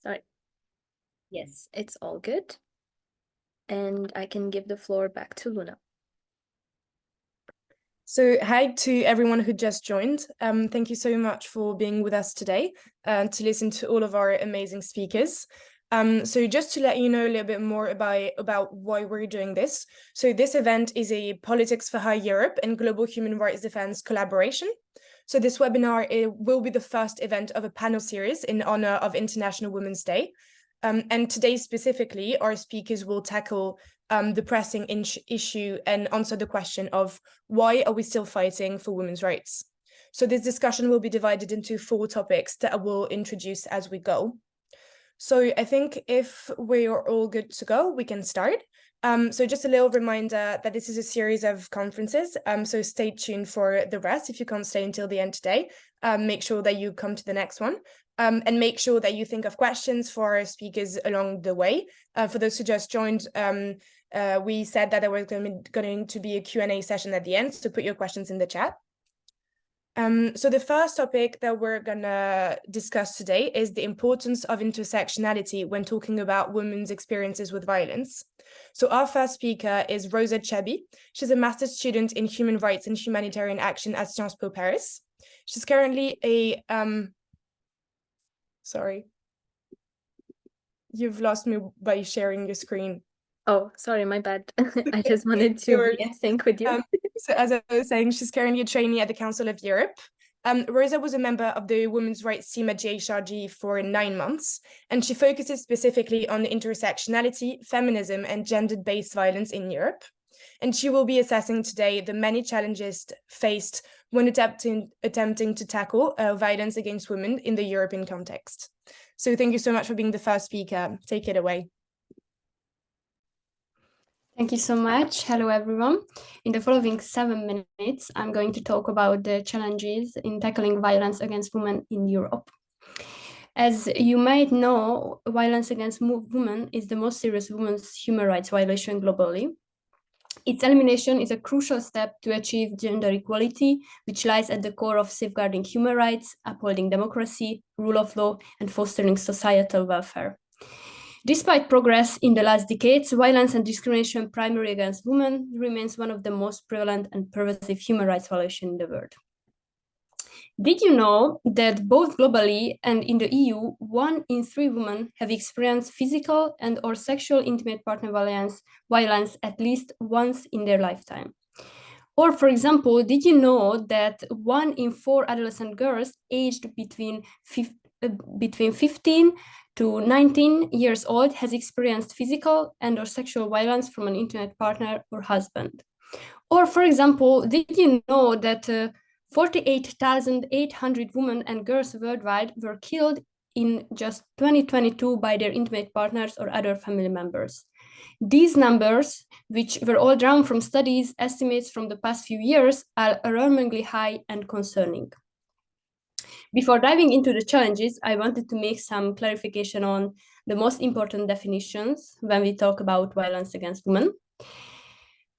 Sorry. Yes, it's all good. And I can give the floor back to Luna. So hi to everyone who just joined. Thank you so much for being with us today to listen to all of our amazing speakers. So just to let you know a little bit more about why we're doing this. So this event is a Politics4Her Europe and Global Human Rights Defense collaboration. So this webinar will be the first event of a panel series in honor of International Women's Day. And today specifically, our speakers will tackle the pressing issue and answer the question of why are we still fighting for women's rights? So this discussion will be divided into 4 topics that I will introduce as we go. So I think if we are all good to go, we can start. So just a little reminder that this is a series of conferences, so stay tuned for the rest. If you can't stay until the end today, make sure that you come to the next one. And make sure that you think of questions for our speakers along the way. For those who just joined, we said that there was going to be a Q&A session at the end, so put your questions in the chat. So the first topic that we're gonna discuss today is the importance of intersectionality when talking about women's experiences with violence. So our first speaker is Roza Cseby. She's a master's student in human rights and humanitarian action at Sciences Po Paris. She's currently a sorry, you've lost me by sharing your screen. Oh, sorry, my bad. I just wanted to be in sync with you. So as I was saying, she's currently a trainee at the Council of Europe. Roza was a member of the women's rights team at JHRG for 9 months, and she focuses specifically on intersectionality, feminism, and gender-based violence in Europe. And she will be assessing today the many challenges faced when attempting to tackle violence against women in the European context. So thank you so much for being the first speaker. Take it away. Thank you so much. Hello, everyone. In the following 7 minutes, I'm going to talk about the challenges in tackling violence against women in Europe. As you might know, violence against women is the most serious women's human rights violation globally. Its elimination is a crucial step to achieve gender equality, which lies at the core of safeguarding human rights, upholding democracy, rule of law, and fostering societal welfare. Despite progress in the last decades, violence and discrimination primarily against women remains one of the most prevalent and pervasive human rights violations in the world. Did you know that both globally and in the EU, 1 in 3 women have experienced physical and or sexual intimate partner violence at least once in their lifetime? Or, for example, did you know that 1 in 4 adolescent girls aged between 15 to 19 years old has experienced physical and or sexual violence from an intimate partner or husband? Or, for example, did you know that 48,800 women and girls worldwide were killed in just 2022 by their intimate partners or other family members? These numbers, which were all drawn from studies, estimates from the past few years, are alarmingly high and concerning. Before diving into the challenges, I wanted to make some clarification on the most important definitions when we talk about violence against women.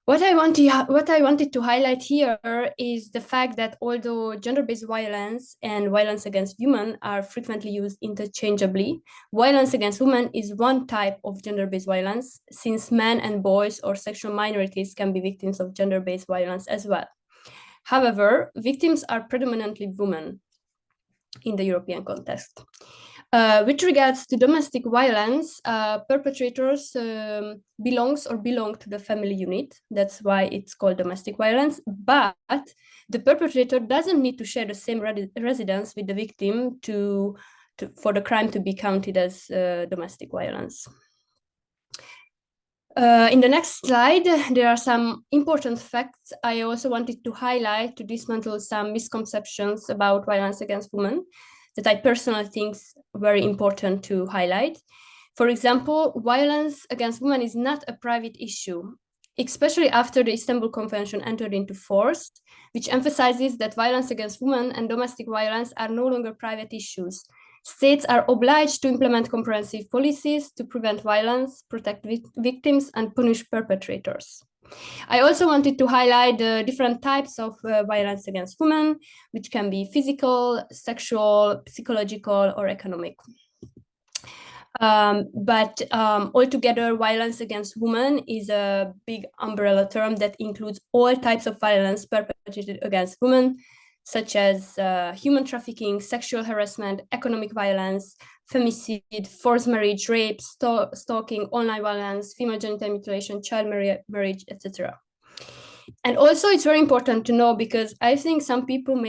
What I wanted to highlight here is the fact that although gender-based violence and violence against women are frequently used interchangeably, violence against women is one type of gender-based violence, since men and boys or sexual minorities can be victims of gender-based violence as well. However, victims are predominantly women in the European context. With regards to domestic violence, perpetrators belong to the family unit. That's why it's called domestic violence. But the perpetrator doesn't need to share the same residence with the victim for the crime to be counted as domestic violence. In the next slide, there are some important facts I also wanted to highlight to dismantle some misconceptions about violence against women that I personally think is very important to highlight. For example, violence against women is not a private issue, especially after the Istanbul Convention entered into force, which emphasizes that violence against women and domestic violence are no longer private issues. States are obliged to implement comprehensive policies to prevent violence, protect victims, and punish perpetrators. I also wanted to highlight the different types of violence against women, which can be physical, sexual, psychological, or economic. But altogether, violence against women is a big umbrella term that includes all types of violence perpetrated against women, such as human trafficking, sexual harassment, economic violence, femicide, forced marriage, rape, stalking, online violence, female genital mutilation, child marriage, etc. And also, it's very important to know, because I think some people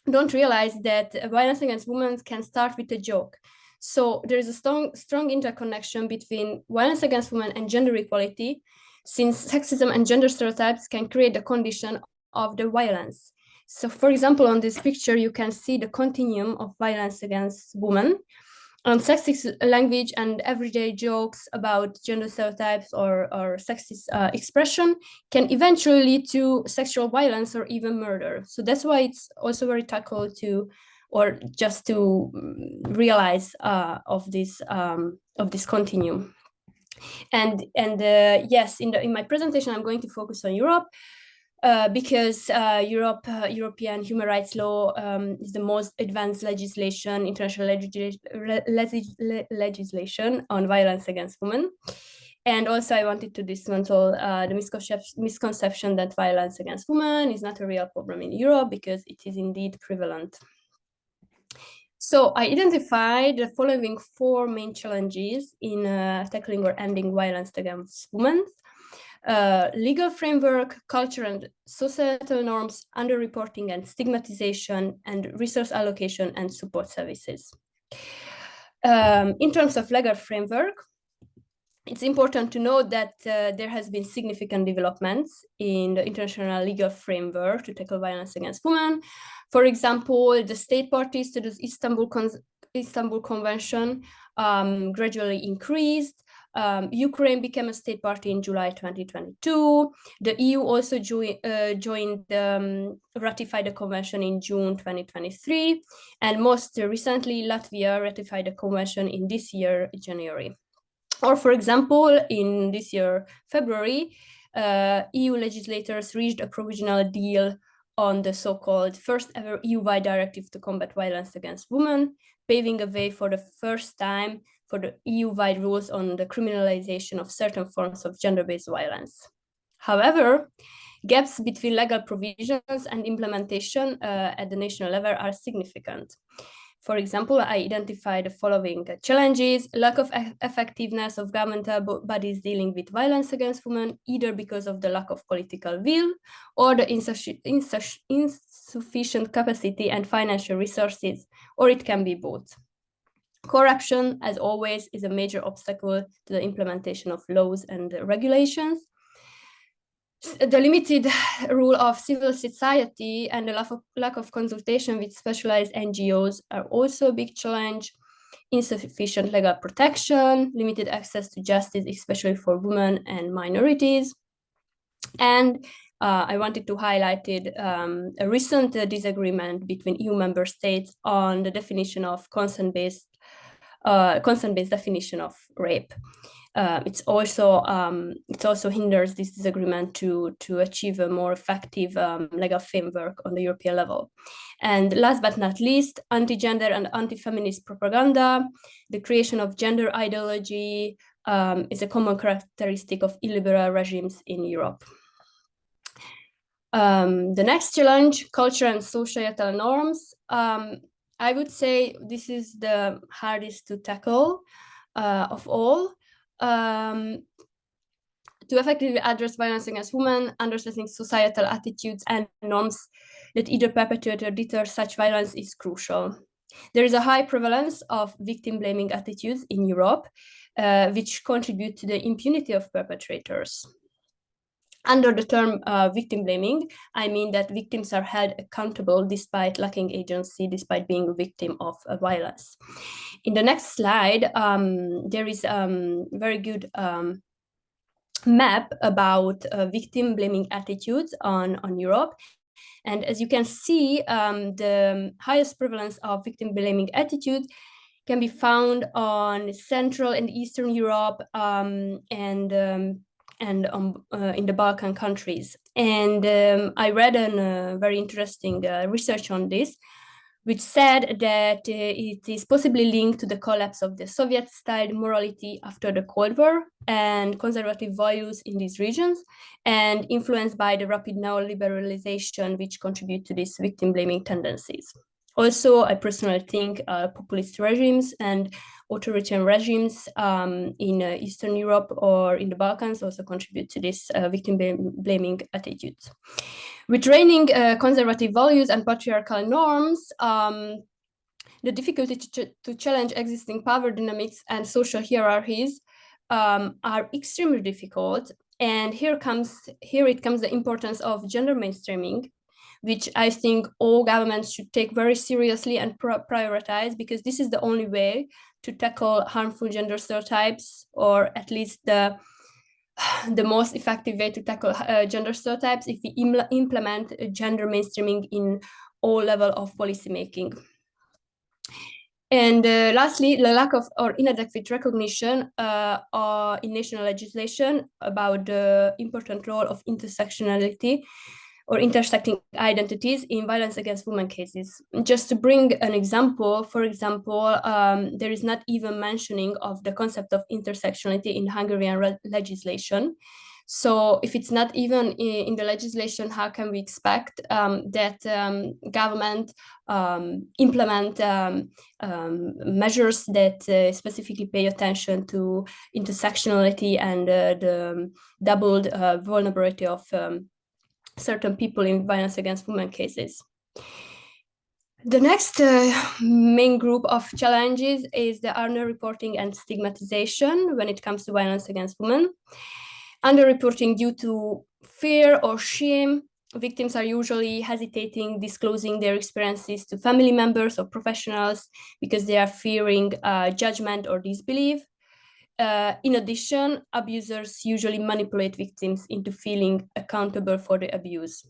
don't realize that violence against women can start with a joke. So there is a strong interconnection between violence against women and gender equality, since sexism and gender stereotypes can create the condition of the violence. So, for example, on this picture, you can see the continuum of violence against women. Sexist language and everyday jokes about gender stereotypes or sexist expression can eventually lead to sexual violence or even murder. So that's why it's also very tackle to, or just to realize of this continuum. And yes, in my presentation, I'm going to focus on Europe. Because European human rights law is the most advanced international legislation on violence against women. And also I wanted to dismantle the misconception that violence against women is not a real problem in Europe, because it is indeed prevalent. So I identified the following 4 main challenges in tackling or ending violence against women. Legal framework, culture and societal norms, underreporting and stigmatization, and resource allocation and support services. In terms of legal framework, it's important to note that there has been significant developments in the international legal framework to tackle violence against women. For example, the state parties to the Istanbul Convention gradually increased. Ukraine became a state party in July 2022. The EU also ratified the convention in June 2023. And most recently, Latvia ratified the convention in this year, January. Or for example, in this year, February, EU legislators reached a provisional deal on the so-called first ever EU-wide directive to combat violence against women, paving a way for the first time for the EU-wide rules on the criminalization of certain forms of gender-based violence. However, gaps between legal provisions and implementation at the national level are significant. For example, I identified the following challenges: lack of effectiveness of governmental bodies dealing with violence against women, either because of the lack of political will or the insufficient capacity and financial resources, or it can be both. Corruption, as always, is a major obstacle to the implementation of laws and regulations. The limited role of civil society and the lack of consultation with specialized NGOs are also a big challenge. Insufficient legal protection, limited access to justice, especially for women and minorities. And I wanted to highlight a recent disagreement between EU member states on the definition of consent-based definition of rape. It also hinders this disagreement to achieve a more effective legal framework on the European level. And last but not least, anti-gender and anti-feminist propaganda, the creation of gender ideology is a common characteristic of illiberal regimes in Europe. The next challenge, culture and societal norms. I would say this is the hardest to tackle of all. To effectively address violence against women, understanding societal attitudes and norms that either perpetuate or deter such violence is crucial. There is a high prevalence of victim-blaming attitudes in Europe, which contribute to the impunity of perpetrators. Under the term victim blaming, I mean that victims are held accountable despite lacking agency, despite being a victim of violence. In the next slide, there is a very good map about victim blaming attitudes on Europe. And as you can see, the highest prevalence of victim blaming attitude can be found on Central and Eastern Europe and in the Balkan countries. And I read a very interesting research on this, which said that it is possibly linked to the collapse of the Soviet-style morality after the Cold War and conservative values in these regions, and influenced by the rapid neoliberalization, which contribute to these victim-blaming tendencies. Also, I personally think populist regimes and authoritarian regimes in Eastern Europe or in the Balkans also contribute to this victim-blaming attitudes. With reigning conservative values and patriarchal norms, the difficulty to challenge existing power dynamics and social hierarchies are extremely difficult. And here it comes the importance of gender mainstreaming, which I think all governments should take very seriously and prioritize, because this is the only way to tackle harmful gender stereotypes, or at least the most effective way to tackle gender stereotypes if we implement gender mainstreaming in all levels of policymaking. And lastly, the lack of or inadequate recognition in national legislation about the important role of intersectionality or intersecting identities in violence against women cases. Just to bring an example, for example, there is not even mentioning of the concept of intersectionality in Hungarian legislation. So if it's not even in the legislation, how can we expect that government implement measures that specifically pay attention to intersectionality and the doubled vulnerability of certain people in violence against women cases? The next main group of challenges is the underreporting and stigmatization when it comes to violence against women. Underreporting due to fear or shame. Victims are usually hesitating disclosing their experiences to family members or professionals because they are fearing judgment or disbelief. In addition, abusers usually manipulate victims into feeling accountable for the abuse.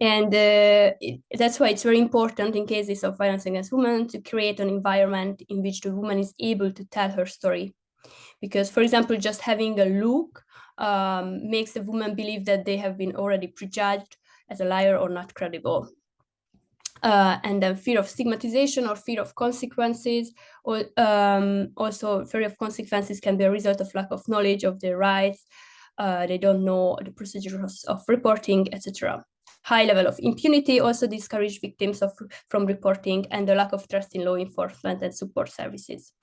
And that's why it's very important in cases of violence against women to create an environment in which the woman is able to tell her story. Because, for example, just having a look makes the woman believe that they have been already prejudged as a liar or not credible. And then fear of stigmatization or fear of consequences, or also fear of consequences can be a result of lack of knowledge of their rights. They don't know the procedures of reporting, etc. High level of impunity also discourage victims from reporting, and the lack of trust in law enforcement and support services.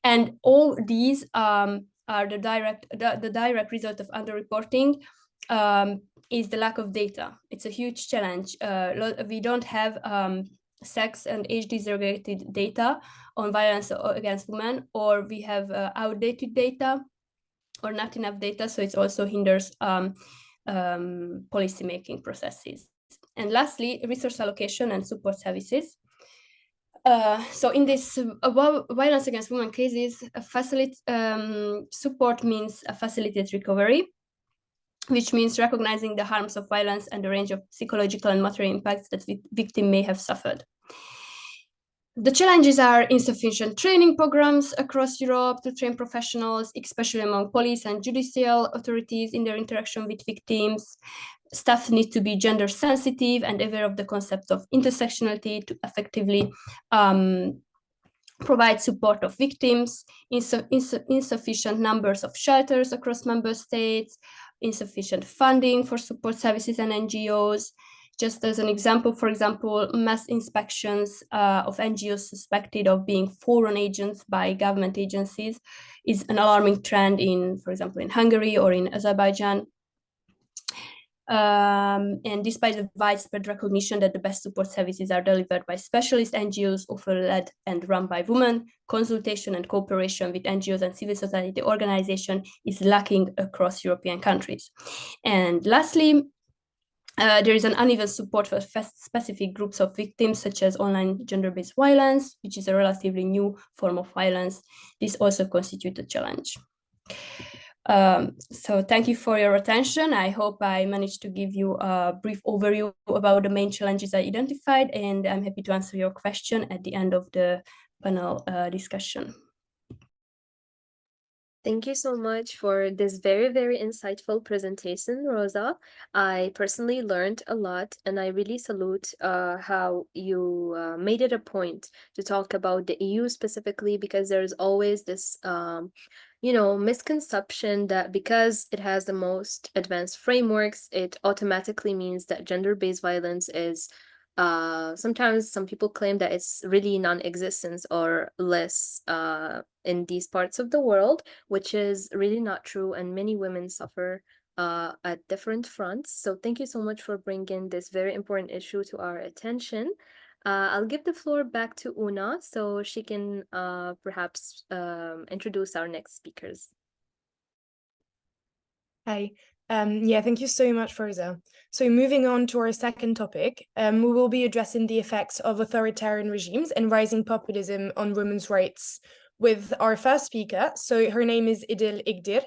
And all these are the direct result of underreporting. Is the lack of data. It's a huge challenge. We don't have sex and age disaggregated data on violence against women, or we have outdated data or not enough data, so it also hinders policymaking processes. And lastly, resource allocation and support services. So in this violence against women cases, support means a facilitated recovery, which means recognizing the harms of violence and the range of psychological and material impacts that the victim may have suffered. The challenges are insufficient training programs across Europe to train professionals, especially among police and judicial authorities in their interaction with victims. Staff need to be gender sensitive and aware of the concept of intersectionality to effectively provide support of victims. Insufficient numbers of shelters across member states, insufficient funding for support services and NGOs. Just as an example, for example, mass inspections of NGOs suspected of being foreign agents by government agencies is an alarming trend in, for example, in Hungary or in Azerbaijan. And despite the widespread recognition that the best support services are delivered by specialist NGOs, often led and run by women, consultation and cooperation with NGOs and civil society organizations is lacking across European countries. And lastly, there is an uneven support for specific groups of victims, such as online gender-based violence, which is a relatively new form of violence. This also constitutes a challenge. So thank you for your attention. I hope I managed to give you a brief overview about the main challenges I identified, and I'm happy to answer your question at the end of the panel discussion. Thank you so much for this very, very insightful presentation, Rosa. I personally learned a lot, and I really salute how you made it a point to talk about the EU specifically, because there's always this misconception that because it has the most advanced frameworks, it automatically means that gender-based violence is sometimes some people claim that it's really non-existent or less in these parts of the world, which is really not true, and many women suffer at different fronts. So thank you so much for bringing this very important issue to our attention. I'll give the floor back to Una so she can perhaps introduce our next speakers. Hi. Yeah, thank you so much, Roza. So moving on to our second topic, we will be addressing the effects of authoritarian regimes and rising populism on women's rights with our first speaker. So her name is Igdir.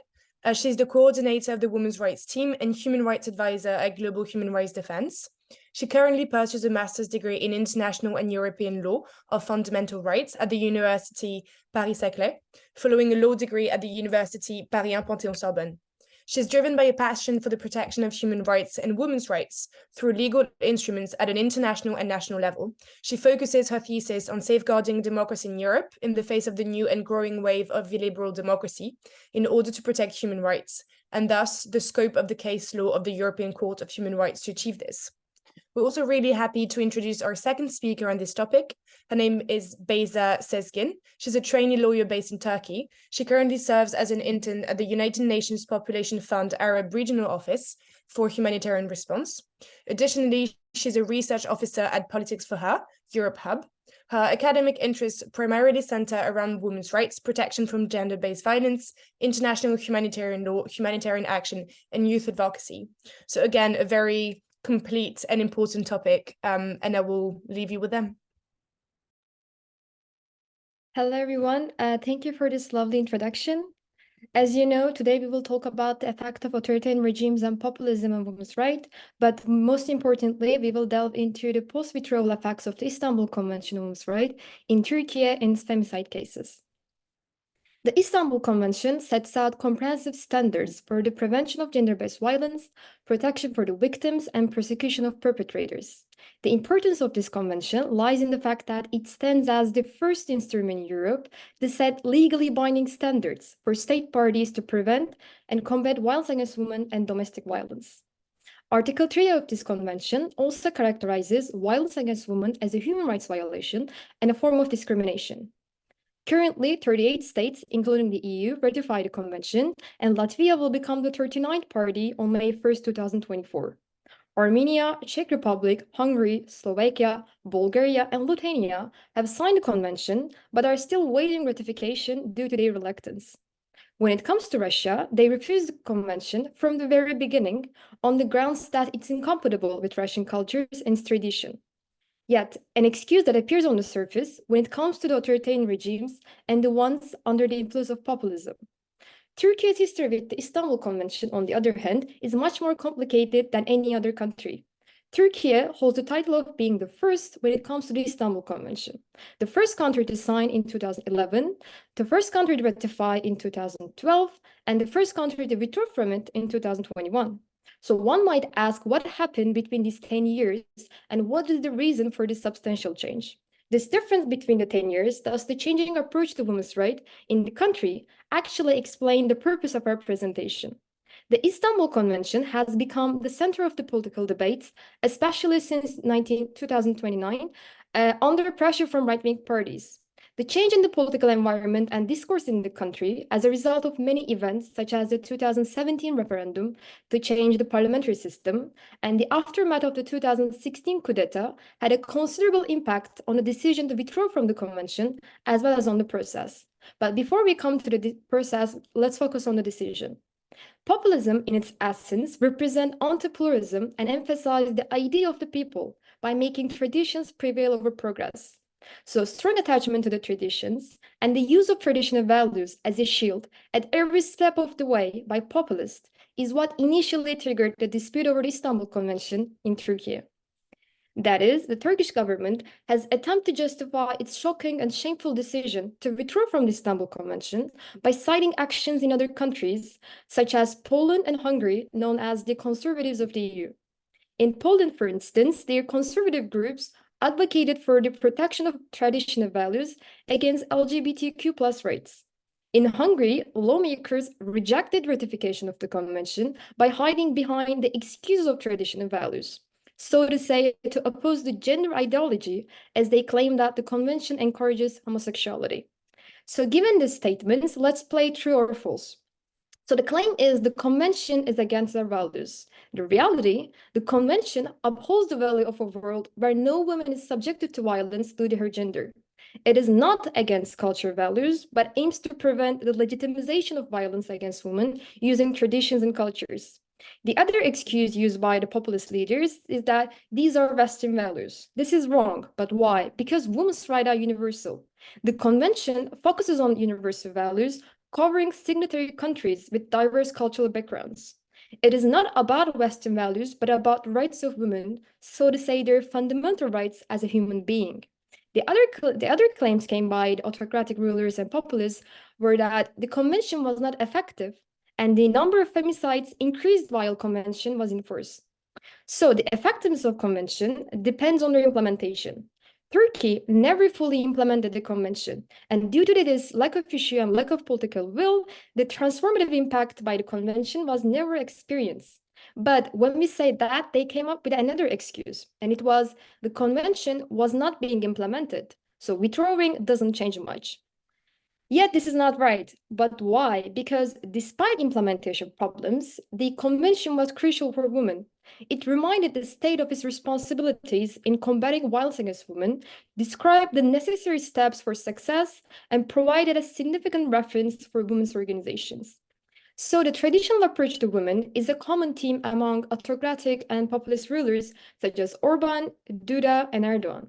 She's the coordinator of the Women's Rights Team and Human Rights Advisor at Global Human Rights Defense. She currently pursues a master's degree in international and European law of fundamental rights at the University Paris-Saclay, following a law degree at the University Paris 1 Panthéon-Sorbonne. She's driven by a passion for the protection of human rights and women's rights through legal instruments at an international and national level. She focuses her thesis on safeguarding democracy in Europe in the face of the new and growing wave of illiberal democracy in order to protect human rights, and thus the scope of the case law of the European Court of Human Rights to achieve this. We're also really happy to introduce our second speaker on this topic. Her name is Beyza Sezgin. She's a trainee lawyer based in Turkey. She currently serves as an intern at the United Nations Population Fund Arab Regional Office for Humanitarian Response. Additionally, she's a research officer at Politics4Her Europe Hub. Her academic interests primarily center around women's rights, protection from gender-based violence, international humanitarian law, humanitarian action, and youth advocacy. So again, a very complete and important topic, and I will leave you with them. Hello, everyone. Thank you for this lovely introduction. As you know, today we will talk about the effect of authoritarian regimes and populism on women's rights, but most importantly, we will delve into the post-withdrawal effects of the Istanbul Convention on Women's Rights in Turkey and its femicide cases. The Istanbul Convention sets out comprehensive standards for the prevention of gender-based violence, protection for the victims, and prosecution of perpetrators. The importance of this convention lies in the fact that it stands as the first instrument in Europe to set legally binding standards for state parties to prevent and combat violence against women and domestic violence. Article 3 of this convention also characterizes violence against women as a human rights violation and a form of discrimination. Currently, 38 states, including the EU, ratified the convention, and Latvia will become the 39th party on May 1st, 2024. Armenia, Czech Republic, Hungary, Slovakia, Bulgaria, and Lithuania have signed the convention, but are still waiting ratification due to their reluctance. When it comes to Russia, they refused the convention from the very beginning on the grounds that it's incompatible with Russian cultures and tradition. Yet, an excuse that appears on the surface when it comes to the authoritarian regimes and the ones under the influence of populism. Turkey's history with the Istanbul Convention, on the other hand, is much more complicated than any other country. Turkey holds the title of being the first when it comes to the Istanbul Convention, the first country to sign in 2011, the first country to ratify in 2012, and the first country to withdraw from it in 2021. So one might ask what happened between these 10 years and what is the reason for this substantial change. This difference between the 10 years, thus the changing approach to women's rights in the country, actually explain the purpose of our presentation. The Istanbul Convention has become the center of the political debates, especially since 2029, under pressure from right-wing parties. The change in the political environment and discourse in the country as a result of many events, such as the 2017 referendum to change the parliamentary system and the aftermath of the 2016 coup d'etat, had a considerable impact on the decision to withdraw from the convention, as well as on the process. But before we come to the process, let's focus on the decision. Populism, in its essence, represents anti-pluralism and emphasizes the idea of the people by making traditions prevail over progress. So strong attachment to the traditions and the use of traditional values as a shield at every step of the way by populists is what initially triggered the dispute over the Istanbul Convention in Turkey. That is, the Turkish government has attempted to justify its shocking and shameful decision to withdraw from the Istanbul Convention by citing actions in other countries, such as Poland and Hungary, known as the conservatives of the EU. In Poland, for instance, their conservative groups advocated for the protection of traditional values against LGBTQ+ rights. In Hungary, lawmakers rejected ratification of the convention by hiding behind the excuse of traditional values, so to say, to oppose the gender ideology, as they claim that the convention encourages homosexuality. So given these statements, let's play true or false. So the claim is the convention is against our values. The reality, the convention upholds the value of a world where no woman is subjected to violence due to her gender. It is not against cultural values, but aims to prevent the legitimization of violence against women using traditions and cultures. The other excuse used by the populist leaders is that these are Western values. This is wrong, but why? Because women's rights are universal. The convention focuses on universal values, covering signatory countries with diverse cultural backgrounds. It is not about Western values, but about the rights of women, so to say, their fundamental rights as a human being. The other claims came by the autocratic rulers and populists were that the convention was not effective and the number of femicides increased while convention was in force. So the effectiveness of convention depends on their implementation. Turkey never fully implemented the convention, and due to this lack of issue and lack of political will, the transformative impact by the convention was never experienced. But when we say that, they came up with another excuse, and it was the convention was not being implemented, so withdrawing doesn't change much. Yet this is not right. But why? Because despite implementation problems, the convention was crucial for women. It reminded the state of its responsibilities in combating violence against women, described the necessary steps for success, and provided a significant reference for women's organizations. So the traditional approach to women is a common theme among autocratic and populist rulers such as Orban, Duda, and Erdogan.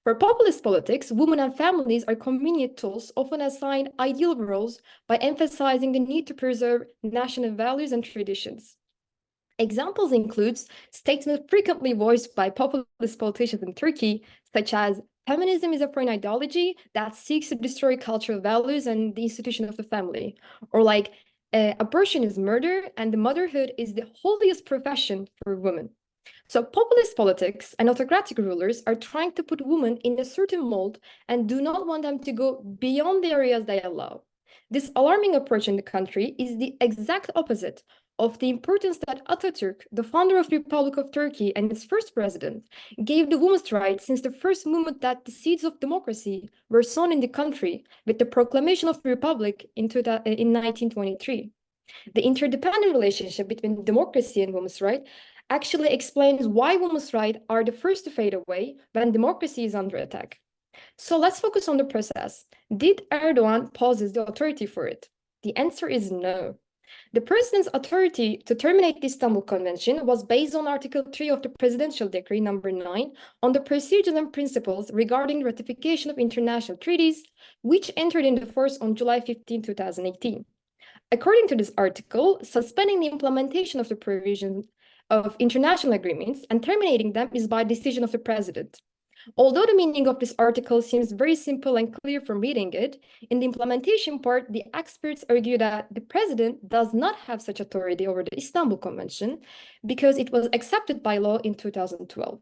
For populist politics, women and families are convenient tools often assigned ideal roles by emphasizing the need to preserve national values and traditions. Examples include statements frequently voiced by populist politicians in Turkey, such as feminism is a foreign ideology that seeks to destroy cultural values and the institution of the family, or like abortion is murder and the motherhood is the holiest profession for women. So populist politics and autocratic rulers are trying to put women in a certain mold and do not want them to go beyond the areas they allow. This alarming approach in the country is the exact opposite of the importance that Atatürk, the founder of the Republic of Turkey and its first president, gave the women's rights since the first moment that the seeds of democracy were sown in the country with the proclamation of the Republic in 1923. The interdependent relationship between democracy and women's rights actually explains why women's rights are the first to fade away when democracy is under attack. So let's focus on the process. Did Erdogan possess the authority for it? The answer is no. The president's authority to terminate the Istanbul Convention was based on Article 3 of the Presidential Decree number 9 on the procedures and principles regarding ratification of international treaties, which entered into force on July 15, 2018. According to this article, suspending the implementation of the provisions of international agreements and terminating them is by decision of the president. Although the meaning of this article seems very simple and clear from reading it, in the implementation part, the experts argue that the president does not have such authority over the Istanbul Convention because it was accepted by law in 2012.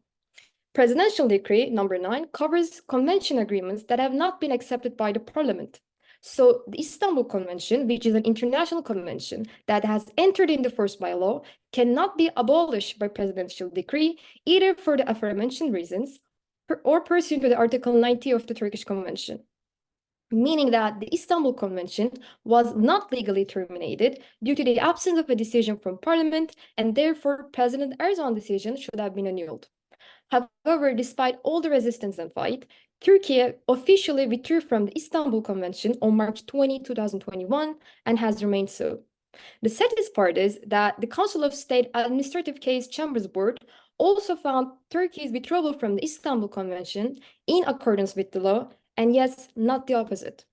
Presidential Decree number 9 covers convention agreements that have not been accepted by the parliament. So the Istanbul Convention, which is an international convention that has entered into force by law, cannot be abolished by presidential decree, either for the aforementioned reasons or pursuant to the Article 90 of the Turkish Convention, meaning that the Istanbul Convention was not legally terminated due to the absence of a decision from parliament, and therefore President Erdogan's decision should have been annulled. However, despite all the resistance and fight, Turkey officially withdrew from the Istanbul Convention on March 20, 2021, and has remained so. The saddest part is that the Council of State Administrative Case Chambers Board also found Turkey's withdrawal from the Istanbul Convention in accordance with the law, and yes, not the opposite.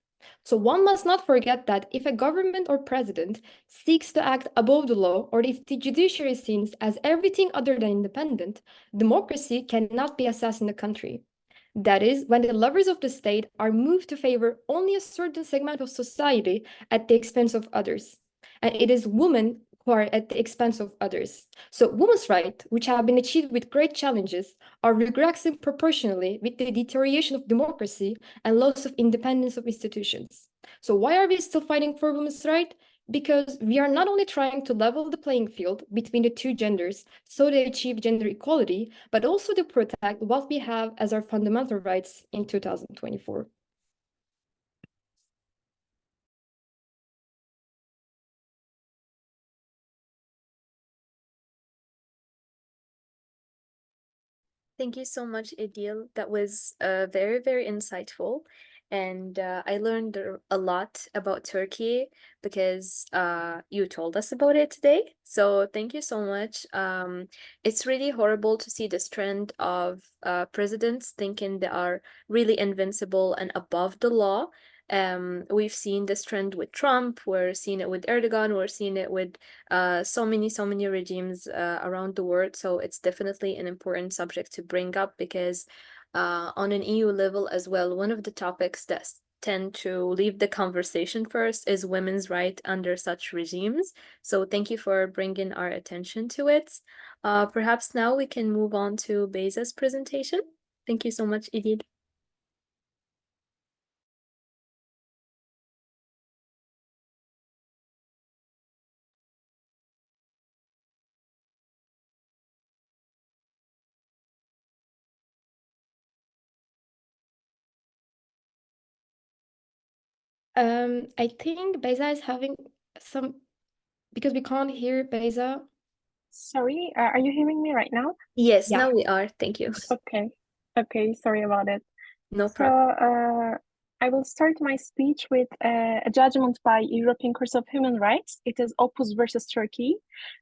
So one must not forget that if a government or president seeks to act above the law, or if the judiciary is seen as everything other than independent, democracy cannot be assessed in the country. That is, when the levers of the state are moved to favor only a certain segment of society at the expense of others. And it is women who are at the expense of others. So women's rights, which have been achieved with great challenges, are regressing proportionally with the deterioration of democracy and loss of independence of institutions. So why are we still fighting for women's rights? Because we are not only trying to level the playing field between the two genders so they achieve gender equality, but also to protect what we have as our fundamental rights in 2024. Thank you so much, Idil. That was very, very insightful. And I learned a lot about Turkey because you told us about it today. So thank you so much. It's really horrible to see this trend of presidents thinking they are really invincible and above the law. We've seen this trend with Trump, we're seeing it with Erdogan, we're seeing it with so many regimes around the world. So it's definitely an important subject to bring up because on an EU level as well, one of the topics that tend to leave the conversation first is women's right under such regimes. So thank you for bringing our attention to it. Perhaps now we can move on to Beyza's presentation. Thank you so much, Idil. I think Beyza is having some, because we can't hear Beyza. Sorry, are you hearing me right now? Yes, Yeah. now we are. Thank you. Okay, sorry about it. No problem. So I will start my speech with a judgment by European Court of Human Rights. It is Opus versus Turkey.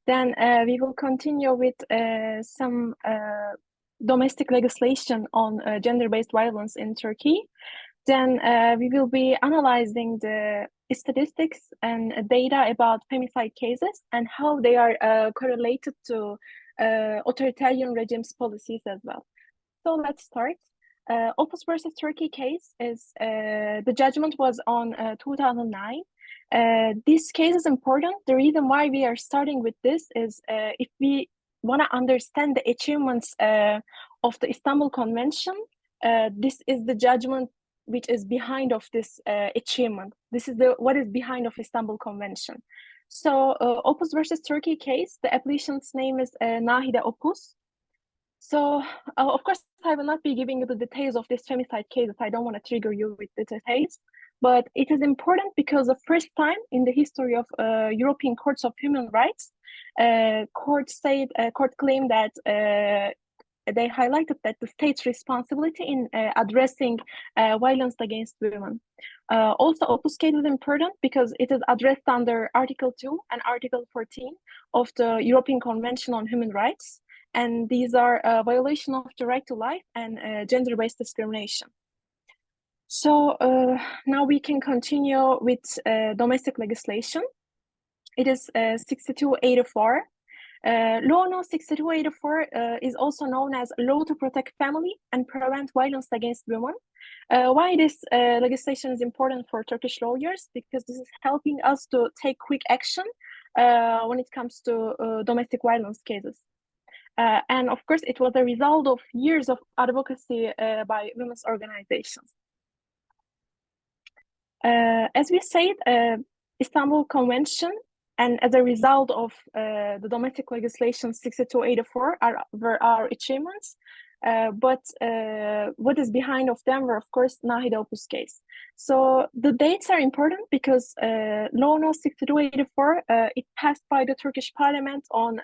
Then we will continue with some domestic legislation on gender-based violence in Turkey. Then we will be analyzing the statistics and data about femicide cases and how they are correlated to authoritarian regimes' policies as well. So let's start. Opus versus Turkey case is the judgment was on 2009. This case is important. The reason why we are starting with this is if we want to understand the achievements of the Istanbul Convention, this is the judgment which is behind of this achievement. This is what is behind of Istanbul Convention. So Opus versus Turkey case, the applicant's name is Nahide Opus. So of course, I will not be giving you the details of this femicide case. I don't want to trigger you with the details, but it is important because the first time in the history of European Courts of Human Rights, court claimed that they highlighted that the state's responsibility in addressing violence against women. Also, Opus case is important because it is addressed under Article 2 and Article 14 of the European Convention on Human Rights. And these are a violation of the right to life and gender-based discrimination. So now we can continue with domestic legislation. It is 6284. Law No. 6284 is also known as Law to Protect Family and Prevent Violence Against Women. Why this legislation is important for Turkish lawyers? Because this is helping us to take quick action when it comes to domestic violence cases. And of course, it was a result of years of advocacy by women's organizations. As we said, Istanbul Convention, and as a result of the domestic legislation 6284 were our achievements. But what is behind of them were, of course, Nahide Opus case. So the dates are important because Law No. 6284, it passed by the Turkish parliament on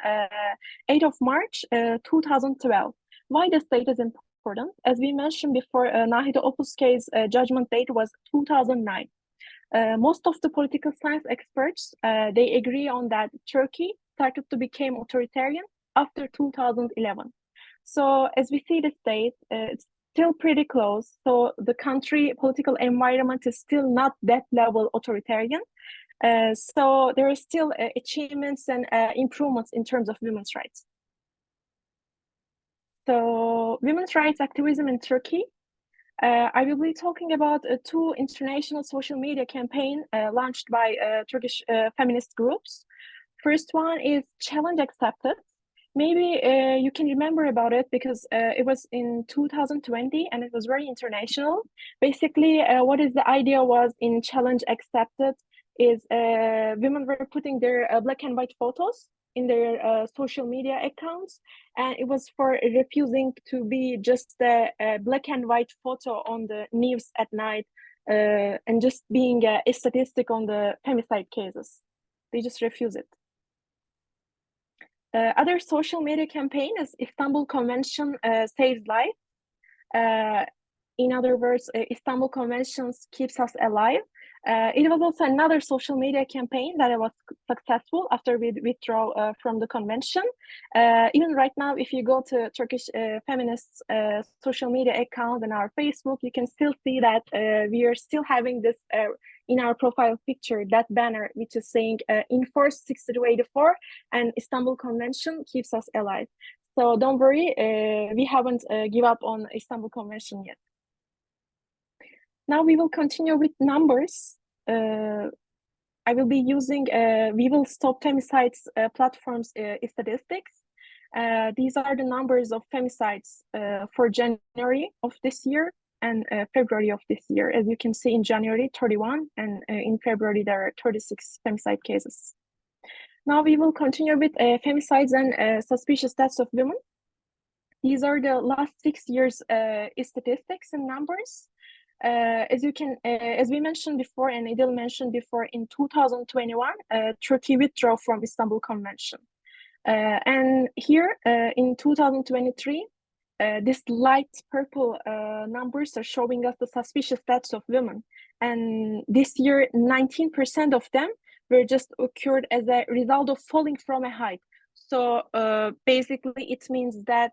8th of March 2012. Why this date is important? As we mentioned before, Nahide Opus case judgment date was 2009. Most of the political science experts, they agree on that Turkey started to become authoritarian after 2011. So as we see this date, it's still pretty close. So the country political environment is still not that level authoritarian. So there are still achievements and improvements in terms of women's rights. So women's rights activism in Turkey. I will be talking about two international social media campaigns launched by Turkish feminist groups. First one is Challenge Accepted. Maybe you can remember about it because it was in 2020 and it was very international. Basically, what is the idea was in Challenge Accepted is women were putting their black and white photos in their social media accounts, and it was for refusing to be just a black and white photo on the news at night and just being a statistic on the femicide cases. They just refuse it. Other social media campaign is Istanbul Convention Saves Life. In other words, Istanbul Convention keeps us alive. It was also another social media campaign that was successful after we withdraw from the convention. Even right now, if you go to Turkish feminists' social media account and our Facebook, you can still see that we are still having this in our profile picture, that banner, which is saying Enforce 6284 and Istanbul Convention keeps us alive. So don't worry, we haven't give up on Istanbul Convention yet. Now we will continue with numbers. I will be using We Will Stop Femicides platform's statistics. These are the numbers of femicides for January of this year and February of this year. As you can see, in January, 31, and in February, there are 36 femicide cases. Now we will continue with femicides and suspicious deaths of women. These are the last 6 years statistics and numbers. As we mentioned before, and Idil mentioned before, in 2021, Turkey withdrew from Istanbul Convention. And here in 2023, this light purple numbers are showing us the suspicious deaths of women. And this year, 19% of them were just occurred as a result of falling from a height. So basically, it means that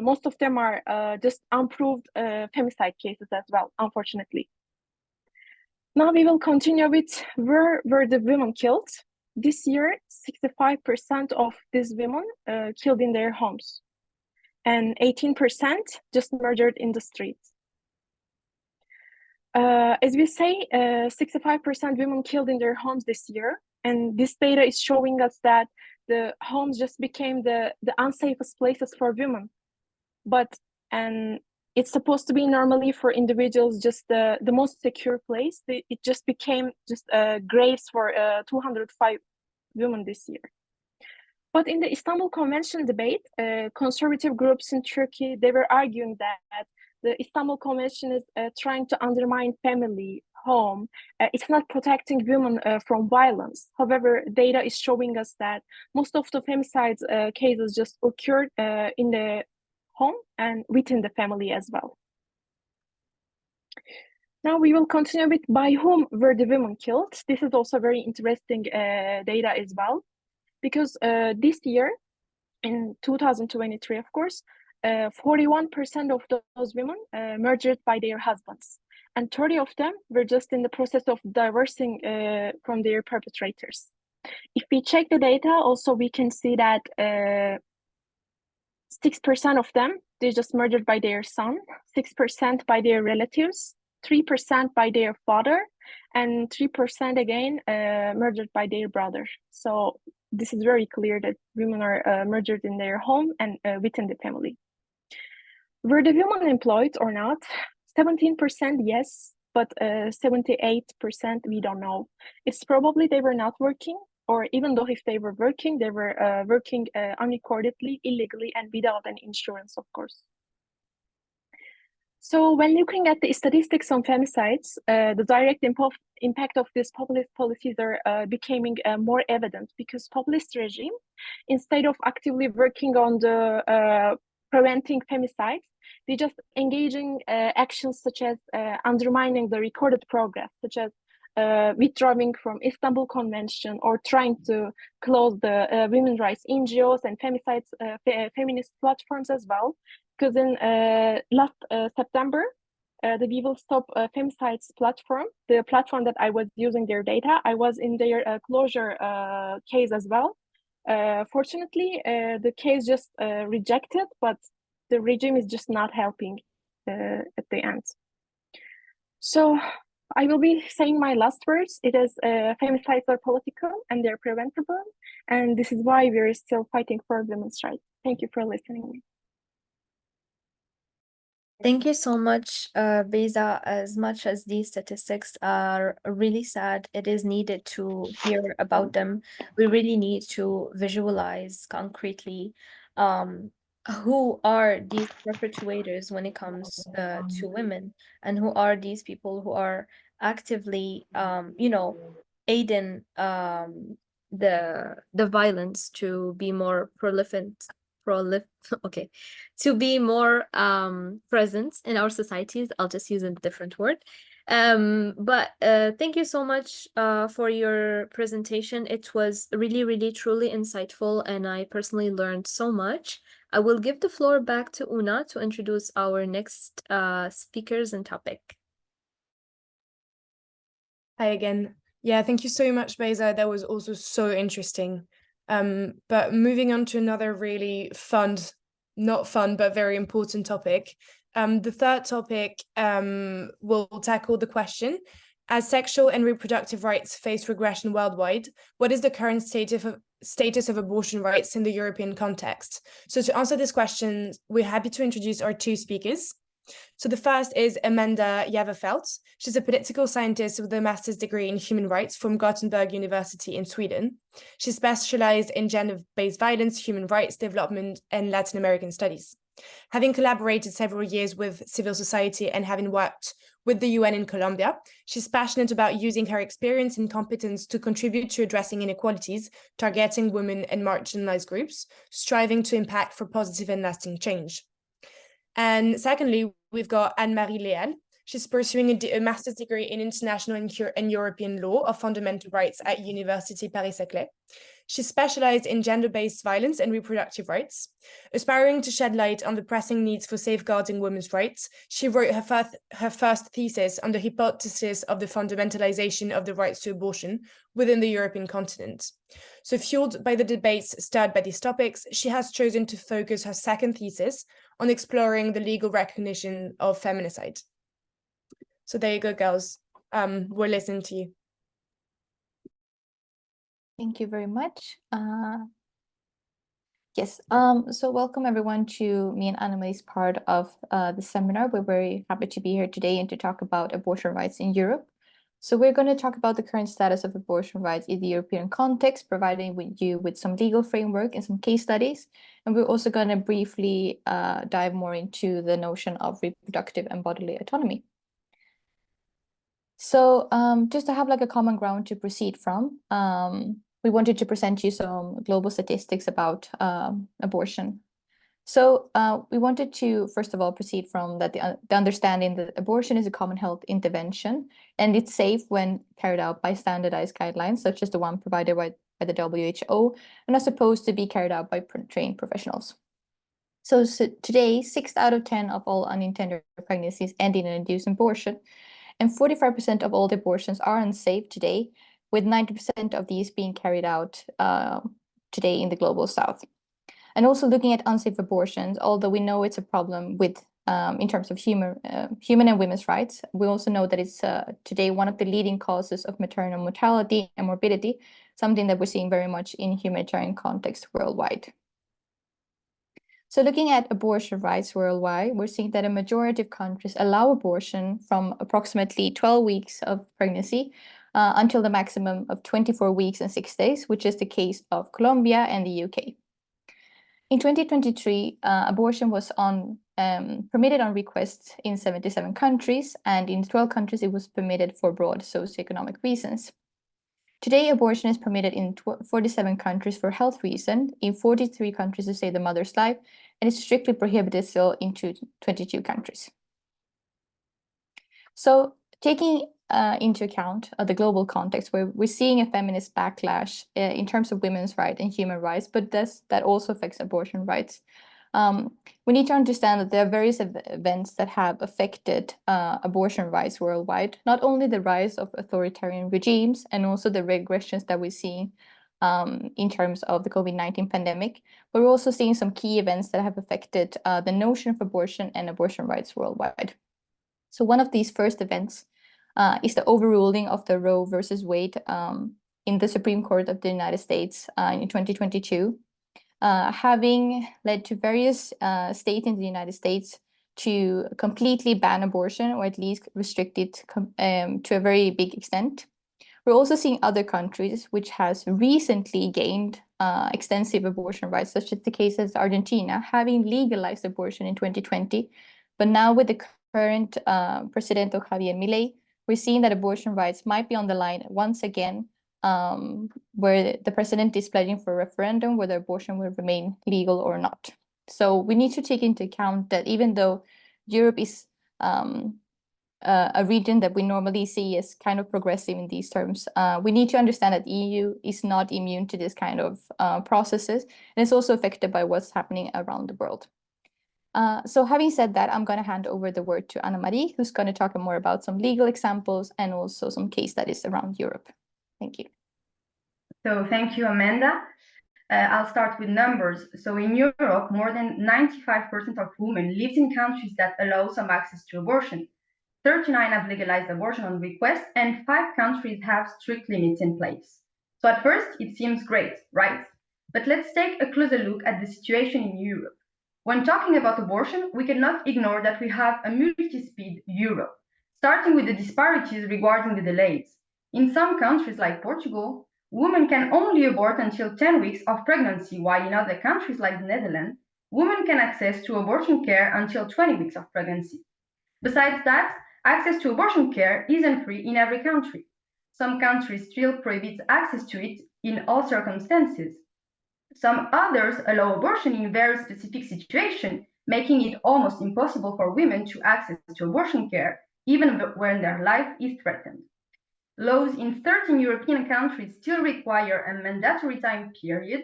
most of them are just unproved femicide cases as well, unfortunately. Now we will continue with where were the women killed. This year, 65% of these women killed in their homes, and 18% just murdered in the streets. As we say, 65% women killed in their homes this year, and this data is showing us that the homes just became the unsafest places for women. And it's supposed to be normally for individuals just the most secure place. It just became just graves for 205 women this year. But in the Istanbul Convention debate, conservative groups in Turkey, they were arguing that the Istanbul Convention is trying to undermine family, home. It's not protecting women from violence. However, data is showing us that most of the femicide cases just occurred in the home and within the family as well. Now we will continue with by whom were the women killed. This is also very interesting data as well, because this year, in 2023, of course, 41% of those women murdered by their husbands, and 30 of them were just in the process of divorcing from their perpetrators. If we check the data, also we can see that 6% of them, they just murdered by their son, 6% by their relatives, 3% by their father, and 3% again murdered by their brother. So this is very clear that women are murdered in their home and within the family. Were the women employed or not? 17% yes, but 78% we don't know. It's probably they were not working, or even though if they were working working unrecordedly, illegally, and without any insurance, of course. So when looking at the statistics on femicides, the direct impact of these populist policies are becoming more evident, because populist regime, instead of actively working on the preventing femicides, they just engaging actions such as undermining the recorded progress, such as withdrawing from Istanbul Convention or trying to close the women's rights NGOs and feminist platforms as well. Because in last September, the We Will Stop Femicides platform, the platform that I was using their data, I was in their closure case as well. Fortunately, the case just rejected, but the regime is just not helping at the end. So I will be saying my last words. It is femicides are political and they're preventable. And this is why we're still fighting for women's rights. Thank you for listening. Thank you so much, Beyza. As much as these statistics are really sad, it is needed to hear about them. We really need to visualize concretely who are these perpetuators when it comes to women, and who are these people who are actively, aiding the violence to be more okay, to be more present in our societies. I'll just use a different word. But thank you so much for your presentation. It was really, really, truly insightful, and I personally learned so much. I will give the floor back to Una to introduce our next speakers and topic. Hi again. Yeah, thank you so much, Beyza. That was also so interesting. But moving on to another really not fun, but very important topic. The third topic will tackle the question: as sexual and reproductive rights face regression worldwide, what is the current status of abortion rights in the European context? So to answer this question, we're happy to introduce our two speakers. So the first is Amanda Jäverfelt. She's a political scientist with a master's degree in human rights from Gothenburg University in Sweden. She specialized in gender-based violence, human rights development, and Latin American studies. Having collaborated several years with civil society and having worked with the UN in Colombia, she's passionate about using her experience and competence to contribute to addressing inequalities, targeting women and marginalized groups, striving to impact for positive and lasting change. And secondly, we've got Anne-Marie Leal. She's pursuing a master's degree in international and European law of fundamental rights at University Paris-Saclay. She specialized in gender-based violence and reproductive rights. Aspiring to shed light on the pressing needs for safeguarding women's rights, she wrote her first thesis on the hypothesis of the fundamentalization of the rights to abortion within the European continent. So fueled by the debates stirred by these topics, she has chosen to focus her second thesis on exploring the legal recognition of feminicide. So there you go, girls. We're listening to you. Thank you very much. Yes, so welcome everyone to me and Annemarie's part of the seminar. We're very happy to be here today and to talk about abortion rights in Europe. So we're going to talk about the current status of abortion rights in the European context, providing you with some legal framework and some case studies. And we're also going to briefly dive more into the notion of reproductive and bodily autonomy. So just to have like a common ground to proceed from, we wanted to present you some global statistics about abortion. So we wanted to, first of all, proceed from that the understanding that abortion is a common health intervention and it's safe when carried out by standardized guidelines, such as the one provided by the WHO, and are supposed to be carried out by trained professionals. So today, 6 out of 10 of all unintended pregnancies end in an induced abortion, and 45% of all the abortions are unsafe today, with 90% of these being carried out today in the global south. And also looking at unsafe abortions, although we know it's a problem with in terms of human and women's rights, we also know that it's today one of the leading causes of maternal mortality and morbidity, something that we're seeing very much in humanitarian context worldwide. So looking at abortion rights worldwide, we're seeing that a majority of countries allow abortion from approximately 12 weeks of pregnancy until the maximum of 24 weeks and 6 days, which is the case of Colombia and the UK. In 2023, abortion was permitted on request in 77 countries, and in 12 countries it was permitted for broad socioeconomic reasons. Today, abortion is permitted in 47 countries for health reasons, in 43 countries to save the mother's life, and it's strictly prohibited still in 22 countries. So taking into account the global context where we're seeing a feminist backlash in terms of women's rights and human rights, but that also affects abortion rights. We need to understand that there are various events that have affected abortion rights worldwide, not only the rise of authoritarian regimes and also the regressions that we're seeing in terms of the COVID-19 pandemic, but we're also seeing some key events that have affected the notion of abortion and abortion rights worldwide. So one of these first events is the overruling of the Roe versus Wade in the Supreme Court of the United States in 2022, having led to various states in the United States to completely ban abortion, or at least restrict it to a very big extent. We're also seeing other countries which has recently gained extensive abortion rights, such as the case of Argentina, having legalized abortion in 2020. But now with the current President Javier Milei, we're seeing that abortion rights might be on the line once again, where the president is pledging for a referendum whether abortion will remain legal or not. So we need to take into account that even though Europe is a region that we normally see as kind of progressive in these terms, we need to understand that the EU is not immune to this kind of processes, and it's also affected by what's happening around the world. So having said that, I'm going to hand over the word to Anna-Marie, who's going to talk more about some legal examples and also some case studies around Europe. Thank you. So thank you, Amanda. I'll start with numbers. So in Europe, more than 95% of women live in countries that allow some access to abortion. 39 have legalized abortion on request, and 5 countries have strict limits in place. So at first, it seems great, right? But let's take a closer look at the situation in Europe. When talking about abortion, we cannot ignore that we have a multi-speed Europe, starting with the disparities regarding the delays. In some countries like Portugal, women can only abort until 10 weeks of pregnancy, while in other countries like the Netherlands, women can access to abortion care until 20 weeks of pregnancy. Besides that, access to abortion care isn't free in every country. Some countries still prohibit access to it in all circumstances. Some others allow abortion in very specific situations, making it almost impossible for women to access to abortion care, even when their life is threatened. Laws in 13 European countries still require a mandatory time period,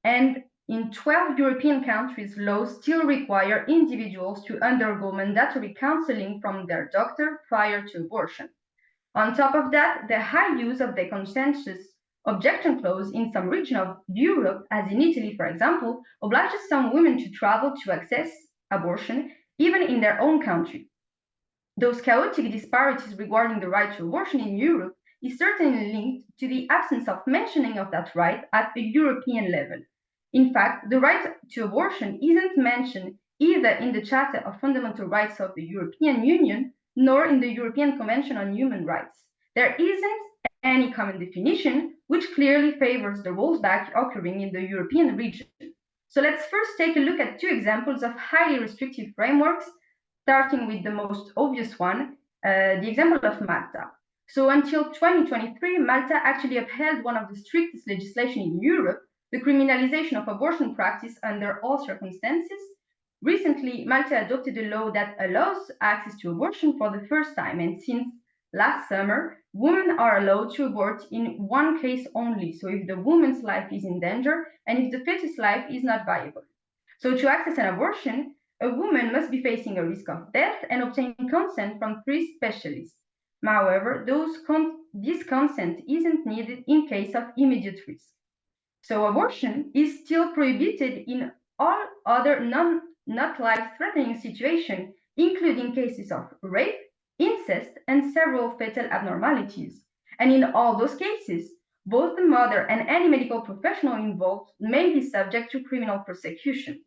and in 12 European countries, laws still require individuals to undergo mandatory counseling from their doctor prior to abortion. On top of that, the high use of the consensus objection clause in some regions of Europe, as in Italy, for example, obliges some women to travel to access abortion, even in their own country. Those chaotic disparities regarding the right to abortion in Europe is certainly linked to the absence of mentioning of that right at the European level. In fact, the right to abortion isn't mentioned either in the Charter of Fundamental Rights of the European Union nor in the European Convention on Human Rights. There isn't any common definition which clearly favors the rollback occurring in the European region. So let's first take a look at 2 examples of highly restrictive frameworks, starting with the most obvious one, the example of Malta. So until 2023, Malta actually upheld one of the strictest legislation in Europe, the criminalization of abortion practice under all circumstances. Recently, Malta adopted a law that allows access to abortion for the first time, and since last summer, women are allowed to abort in one case only, so if the woman's life is in danger and if the fetus life is not viable. So to access an abortion, a woman must be facing a risk of death and obtain consent from 3 specialists. However, this consent isn't needed in case of immediate risk. So abortion is still prohibited in all other not life-threatening situations, including cases of rape, incest, and several fatal abnormalities. And in all those cases, both the mother and any medical professional involved may be subject to criminal prosecution.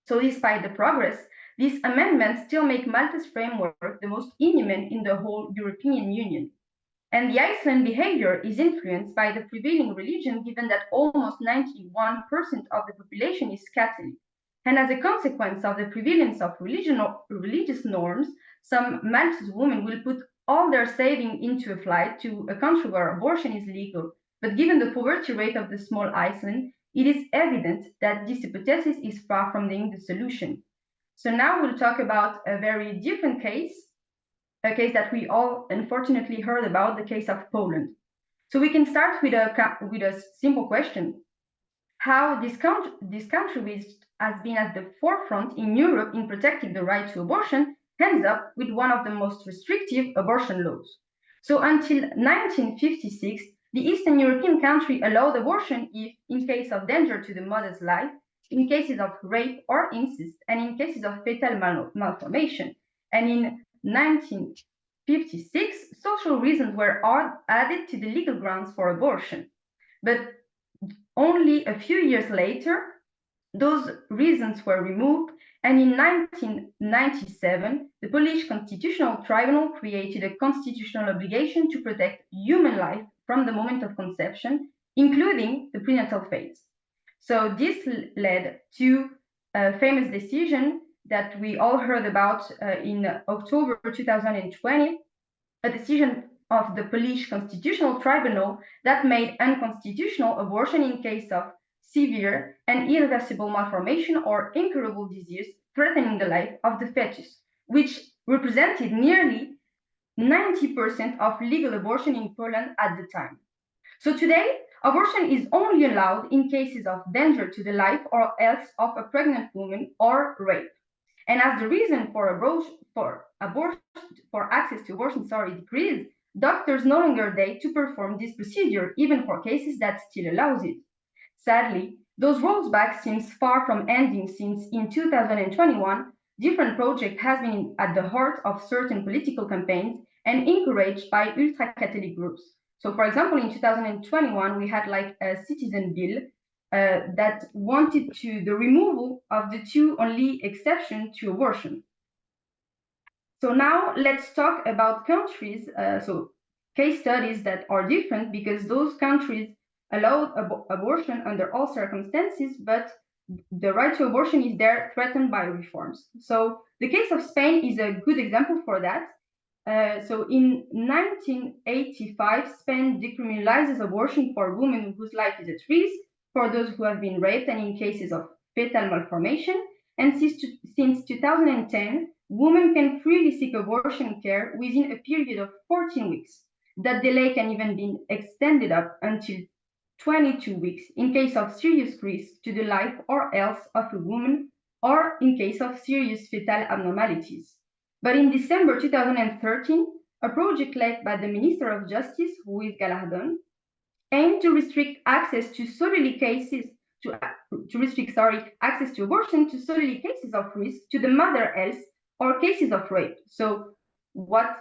So despite the progress, these amendments still make Malta's framework the most inhumane in the whole European Union. And the Iceland behavior is influenced by the prevailing religion, given that almost 91% of the population is Catholic. And as a consequence of the prevalence of religious norms, some Maltese women will put all their savings into a flight to a country where abortion is legal. But given the poverty rate of the small Iceland, it is evident that this hypothesis is far from being the solution. So now we'll talk about a very different case, a case that we all unfortunately heard about, the case of Poland. So we can start with a simple question: how this country, which has been at the forefront in Europe in protecting the right to abortion, ends up with one of the most restrictive abortion laws. So until 1956, the Eastern European country allowed abortion if, in case of danger to the mother's life, in cases of rape or incest, and in cases of fetal malformation. And in 1956, social reasons were added to the legal grounds for abortion. But only a few years later, those reasons were removed, and in 1997, the Polish Constitutional Tribunal created a constitutional obligation to protect human life from the moment of conception, including the prenatal phase. So this led to a famous decision that we all heard about in October 2020, a decision of the Polish Constitutional Tribunal that made unconstitutional abortion in case of severe and irreversible malformation or incurable disease threatening the life of the fetus, which represented nearly 90% of legal abortion in Poland at the time. So today, abortion is only allowed in cases of danger to the life or health of a pregnant woman or rape. And as the reason for access to abortion decreased, doctors no longer dare to perform this procedure, even for cases that still allows it. Sadly, those rollbacks seems far from ending, since in 2021, different project has been at the heart of certain political campaigns and encouraged by ultra-Catholic groups. So, for example, in 2021, we had like a citizen bill that wanted the removal of the two only exceptions to abortion. So now let's talk about countries, so case studies that are different, because those countries allowed abortion under all circumstances, but the right to abortion is there threatened by reforms. So the case of Spain is a good example for that. So in 1985, Spain decriminalizes abortion for women whose life is at risk, for those who have been raped, and in cases of fetal malformation. And since 2010, women can freely seek abortion care within a period of 14 weeks. That delay can even be extended up until 22 weeks in case of serious risk to the life or health of a woman, or in case of serious fetal abnormalities. But in December 2013, a project led by the Minister of Justice, Ruiz Gallardón, aimed to restrict access to access to abortion to solely cases of risk to the mother health or cases of rape. So what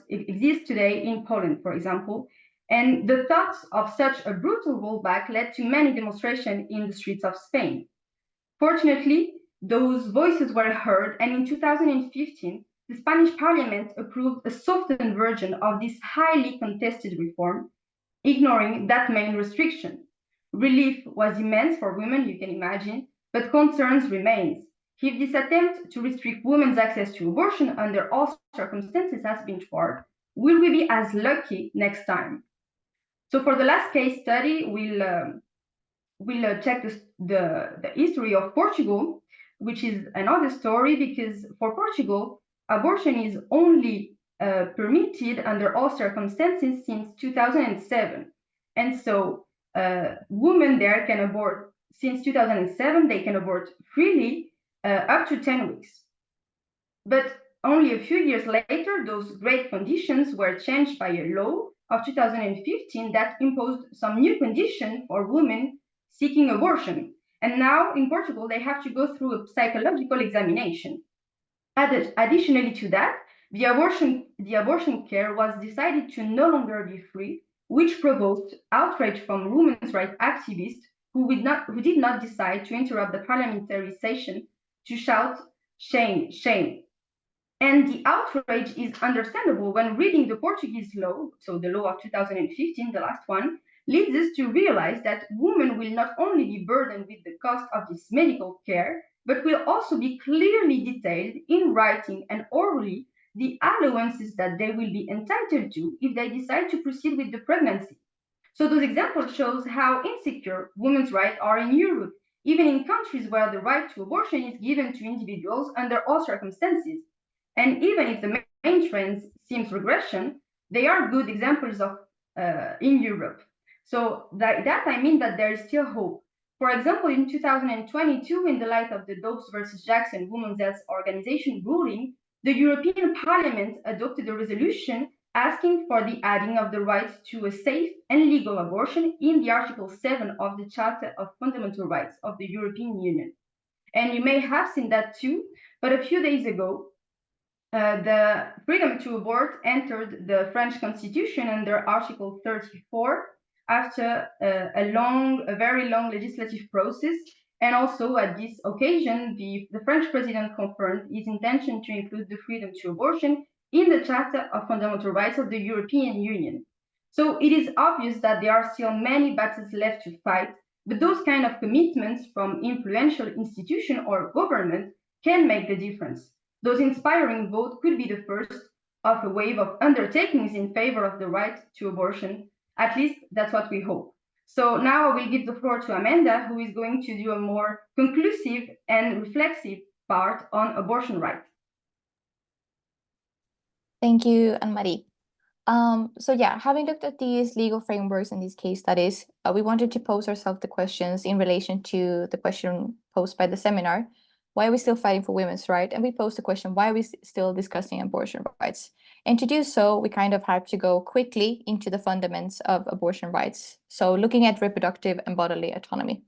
exists today in Poland, for example. And the thoughts of such a brutal rollback led to many demonstrations in the streets of Spain. Fortunately, those voices were heard, and in 2015, the Spanish parliament approved a softened version of this highly contested reform, ignoring that main restriction. Relief was immense for women, you can imagine, but concerns remain. If this attempt to restrict women's access to abortion under all circumstances has been thwarted, will we be as lucky next time? So for the last case study, we'll check the history of Portugal, which is another story, because for Portugal, abortion is only permitted under all circumstances since 2007. And so women there can abort, since 2007, they can abort freely up to 10 weeks. But only a few years later, those great conditions were changed by a law of 2015 that imposed some new conditions for women seeking abortion. And now in Portugal, they have to go through a psychological examination. Additionally to that, the abortion care was decided to no longer be free, which provoked outrage from women's rights activists who did not decide to interrupt the parliamentary session to shout, "Shame, shame." And the outrage is understandable when reading the Portuguese law, so the law of 2015, the last one, leads us to realize that women will not only be burdened with the cost of this medical care, but will also be clearly detailed in writing and orally the allowances that they will be entitled to if they decide to proceed with the pregnancy. So those examples shows how insecure women's rights are in Europe, even in countries where the right to abortion is given to individuals under all circumstances. And even if the main trends seems regression, they are good examples of in Europe. So that I mean that there is still hope. For example, in 2022, in the light of the Dobbs versus Jackson Women's Health Organization ruling, the European Parliament adopted a resolution asking for the adding of the right to a safe and legal abortion in the Article 7 of the Charter of Fundamental Rights of the European Union. And you may have seen that too, but a few days ago, the freedom to abort entered the French Constitution under Article 34 after a very long legislative process. And also at this occasion, the French president confirmed his intention to include the freedom to abortion in the Charter of Fundamental Rights of the European Union. So it is obvious that there are still many battles left to fight, but those kind of commitments from influential institution or government can make the difference. Those inspiring votes could be the first of a wave of undertakings in favor of the right to abortion. At least that's what we hope. So now I will give the floor to Amanda, who is going to do a more conclusive and reflexive part on abortion rights. Thank you, Anne-Marie. So yeah, having looked at these legal frameworks and these case studies, we wanted to pose ourselves the questions in relation to the question posed by the seminar. Why are we still fighting for women's rights? And we posed the question, why are we still discussing abortion rights? And to do so, we kind of had to go quickly into the fundamentals of abortion rights. So looking at reproductive and bodily autonomy.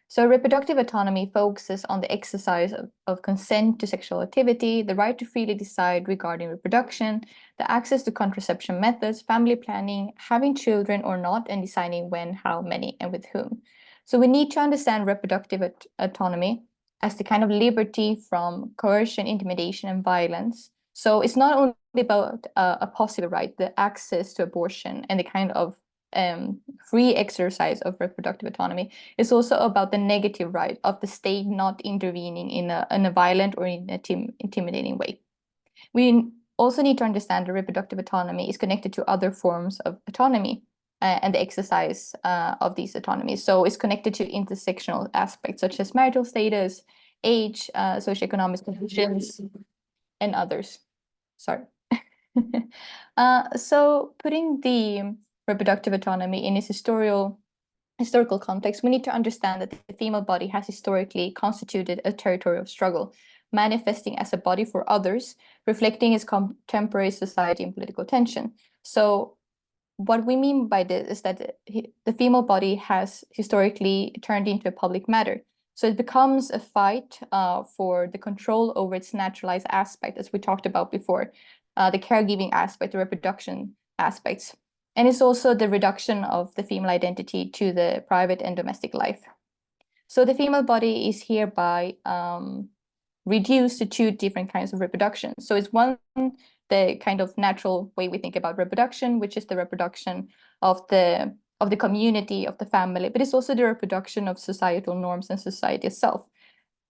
So reproductive autonomy focuses on the exercise of consent to sexual activity, the right to freely decide regarding reproduction, the access to contraception methods, family planning, having children or not, and deciding when, how many, and with whom. So we need to understand reproductive autonomy as the kind of liberty from coercion, intimidation, and violence. So it's not only about a possible right, the access to abortion and the kind of free exercise of reproductive autonomy. It's also about the negative right of the state not intervening in a violent or in an intimidating way. We also need to understand that reproductive autonomy is connected to other forms of autonomy and the exercise of these autonomies. So it's connected to intersectional aspects such as marital status, age, socioeconomic conditions, and others. Sorry. So putting the reproductive autonomy in its historical context, we need to understand that the female body has historically constituted a territory of struggle, manifesting as a body for others, reflecting its contemporary society and political tension. So what we mean by this is that the female body has historically turned into a public matter. So it becomes a fight for the control over its naturalized aspect, as we talked about before, the caregiving aspect, the reproduction aspects. And it's also the reduction of the female identity to the private and domestic life. So the female body is hereby reduced to two different kinds of reproduction. So it's one, the kind of natural way we think about reproduction, which is the reproduction of the community, of the family, but it's also the reproduction of societal norms and society itself.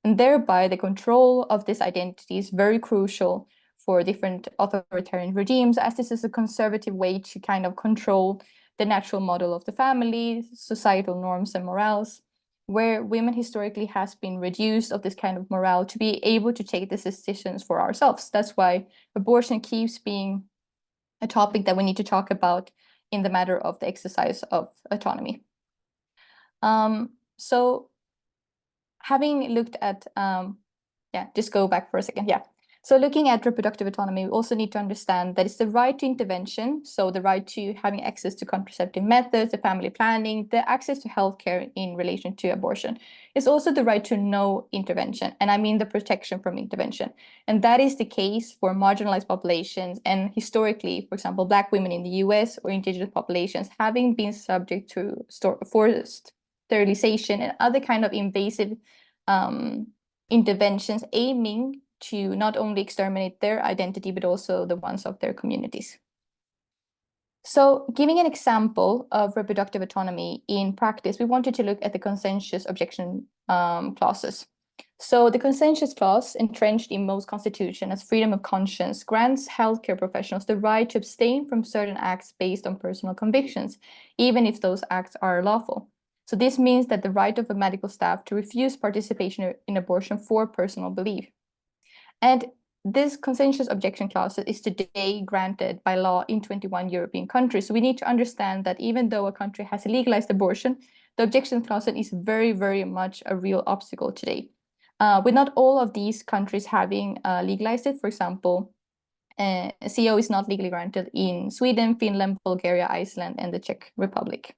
And thereby the control of this identity is very crucial for different authoritarian regimes, as this is a conservative way to kind of control the natural model of the family, societal norms and morals, where women historically has been reduced of this kind of morale to be able to take these decisions for ourselves. That's why abortion keeps being a topic that we need to talk about in the matter of the exercise of autonomy. So having looked at, just go back for a second, So looking at reproductive autonomy, we also need to understand that it's the right to intervention, so the right to having access to contraceptive methods, the family planning, the access to healthcare in relation to abortion. It's also the right to no intervention, and I mean the protection from intervention. And that is the case for marginalized populations and historically, for example, Black women in the US or indigenous populations having been subject to forced sterilization and other kind of invasive interventions aiming to not only exterminate their identity, but also the ones of their communities. So giving an example of reproductive autonomy in practice, we wanted to look at the consensus objection clauses. So the consensus clause, entrenched in most constitutions as freedom of conscience, grants healthcare professionals the right to abstain from certain acts based on personal convictions, even if those acts are lawful. So this means that the right of a medical staff to refuse participation in abortion for personal belief. And this consensus objection clause is today granted by law in 21 European countries. So we need to understand that even though a country has legalized abortion, the objection clause is very, very much a real obstacle today. With not all of these countries having legalized it, for example, CO is not legally granted in Sweden, Finland, Bulgaria, Iceland, and the Czech Republic.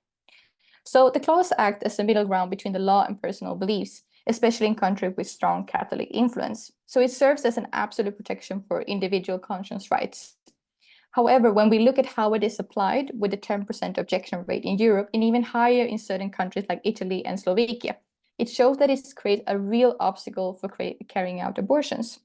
So the clause acts as a middle ground between the law and personal beliefs, especially in countries with strong Catholic influence. So it serves as an absolute protection for individual conscience rights. However, when we look at how it is applied with the 10% objection rate in Europe and even higher in certain countries like Italy and Slovakia, it shows that it creates a real obstacle for carrying out abortions.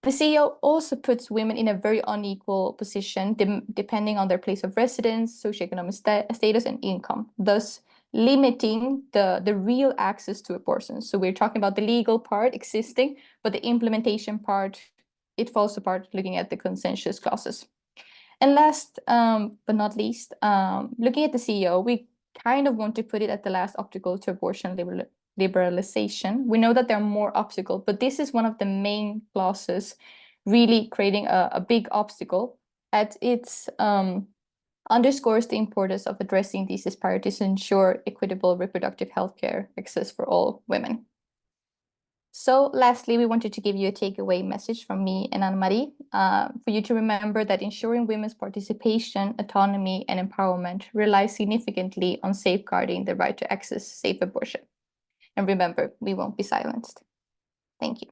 The CEO also puts women in a very unequal position depending on their place of residence, socioeconomic status, and income, thus limiting the real access to abortion. So we're talking about the legal part existing, but the implementation part, it falls apart looking at the consensus clauses. And last but not least, looking at the CEO, we kind of want to put it at the last obstacle to abortion liberalization. We know that there are more obstacles, but this is one of the main clauses really creating a big obstacle, as it underscores the importance of addressing these disparities to ensure equitable reproductive health care access for all women. So lastly, we wanted to give you a takeaway message from me and Anne-Marie for you to remember that ensuring women's participation, autonomy, and empowerment relies significantly on safeguarding the right to access safe abortion. And remember, we won't be silenced. Thank you.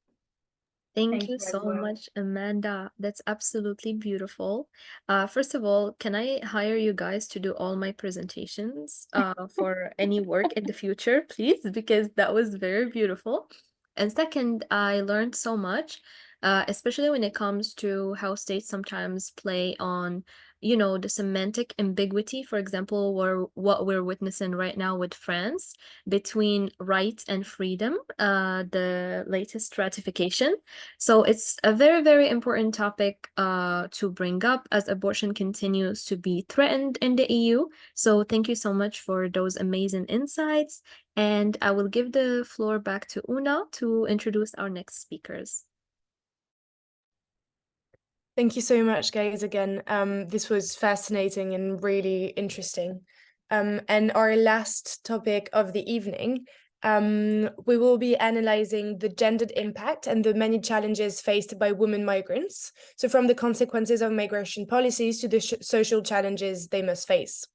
Thank you so much, Amanda. That's absolutely beautiful. First of all, can I hire you guys to do all my presentations for any work in the future, please? Because that was very beautiful. And second, I learned so much, especially when it comes to how states sometimes play on, you know, the semantic ambiguity, for example, what we're witnessing right now with France between right and freedom, the latest ratification. So it's a very, very important topic to bring up as abortion continues to be threatened in the EU. So thank you so much for those amazing insights. And I will give the floor back to Una to introduce our next speakers. Thank you so much, guys, again. This was fascinating and really interesting. And our last topic of the evening, we will be analyzing the gendered impact and the many challenges faced by women migrants. So from the consequences of migration policies to the social challenges they must face.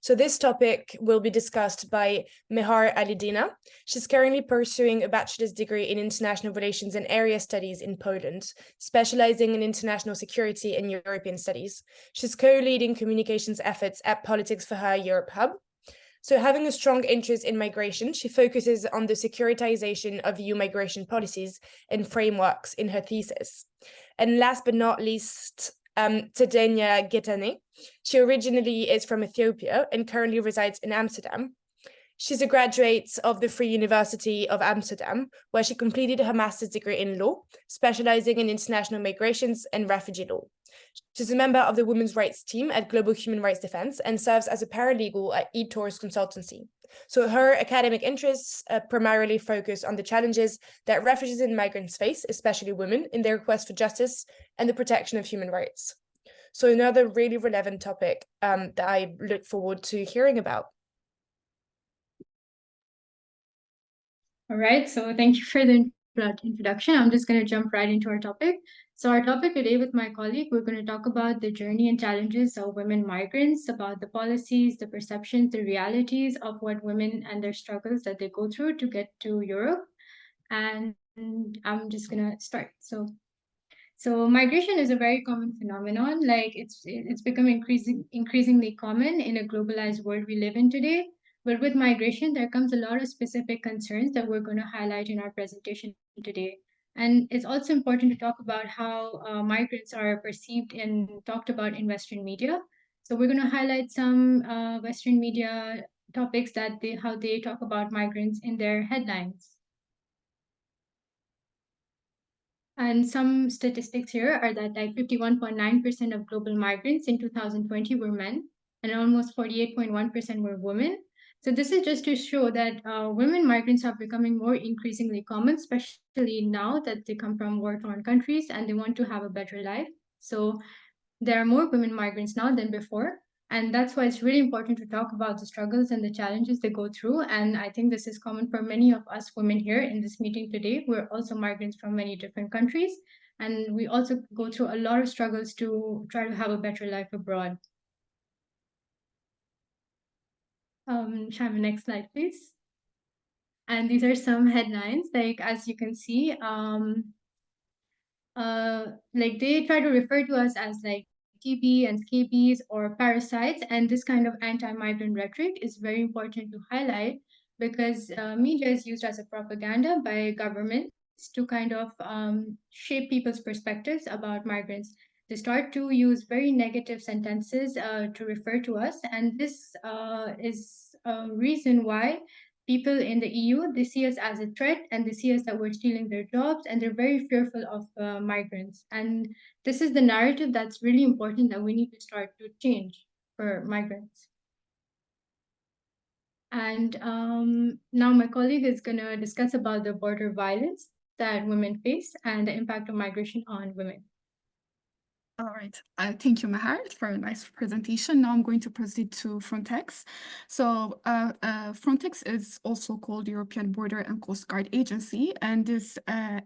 So this topic will be discussed by Mehar Allidina. She's currently pursuing a bachelor's degree in international relations and area studies in Poland, specializing in international security and European studies. She's co-leading communications efforts at Politics4Her Europe hub. So having a strong interest in migration, she focuses on the securitization of EU migration policies and frameworks in her thesis. And last but not least, Tsedenia Getaneh. She originally is from Ethiopia and currently resides in Amsterdam. She's a graduate of the Free University of Amsterdam, where she completed her master's degree in law, specializing in international migrations and refugee law. She's a member of the women's rights team at Global Human Rights Defense and serves as a paralegal at eTours Consultancy. So her academic interests primarily focus on the challenges that refugees and migrants face, especially women, in their quest for justice and the protection of human rights. So another really relevant topic that I look forward to hearing about. All right, so thank you for the introduction. I'm just going to jump right into our topic. So our topic today with my colleague, we're going to talk about the journey and challenges of women migrants, about the policies, the perceptions, the realities of what women and their struggles that they go through to get to Europe. And I'm just going to start. So migration is a very common phenomenon. Like it's become increasingly common in a globalized world we live in today. But with migration, there comes a lot of specific concerns that we're going to highlight in our presentation today. And it's also important to talk about how migrants are perceived and talked about in Western media. So we're going to highlight some Western media topics that how they talk about migrants in their headlines. And some statistics here are that like 51.9% of global migrants in 2020 were men, and almost 48.1% were women. So this is just to show that women migrants are becoming more increasingly common, especially now that they come from war-torn countries and they want to have a better life. So there are more women migrants now than before. And that's why it's really important to talk about the struggles and the challenges they go through. And I think this is common for many of us women here in this meeting today. We're also migrants from many different countries. And we also go through a lot of struggles to try to have a better life abroad. Shama, next slide, please. And these are some headlines, like as you can see, like they try to refer to us as like TB and scabies or parasites, and this kind of anti-migrant rhetoric is very important to highlight because media is used as a propaganda by governments to kind of shape people's perspectives about migrants. They start to use very negative sentences to refer to us, and this is a reason why people in the EU, they see us as a threat and they see us that we're stealing their jobs and they're very fearful of migrants. And this is the narrative that's really important that we need to start to change for migrants. And now my colleague is going to discuss about the border violence that women face and the impact of migration on women. All right, thank you, Mehar, for a nice presentation. Now I'm going to proceed to Frontex. So Frontex is also called European Border and Coast Guard Agency, and this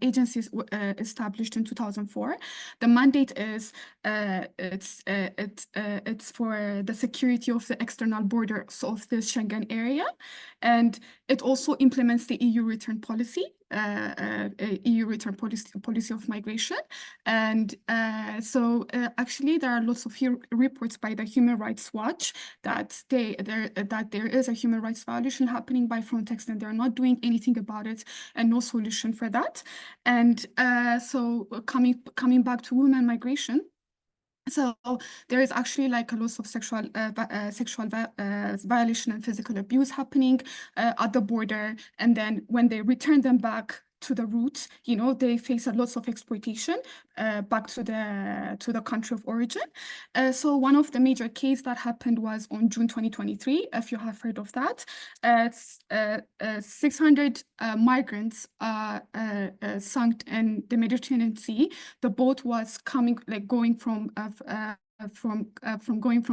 agency is established in 2004. The mandate is it's for the security of the external borders of the Schengen area, and it also implements the EU return policy. EU return policy of migration, and so actually there are lots of reports by the Human Rights Watch that there is a human rights violation happening by Frontex and they're not doing anything about it and no solution for that. And so coming back to women migration. So there is actually like a lot of sexual violation and physical abuse happening at the border, and then when they return them back to the route, you know, they face a lot of exploitation back to the country of origin. So one of the major cases that happened was on June 2023, if you have heard of that. 600 migrants sunk in the Mediterranean Sea. The boat was going from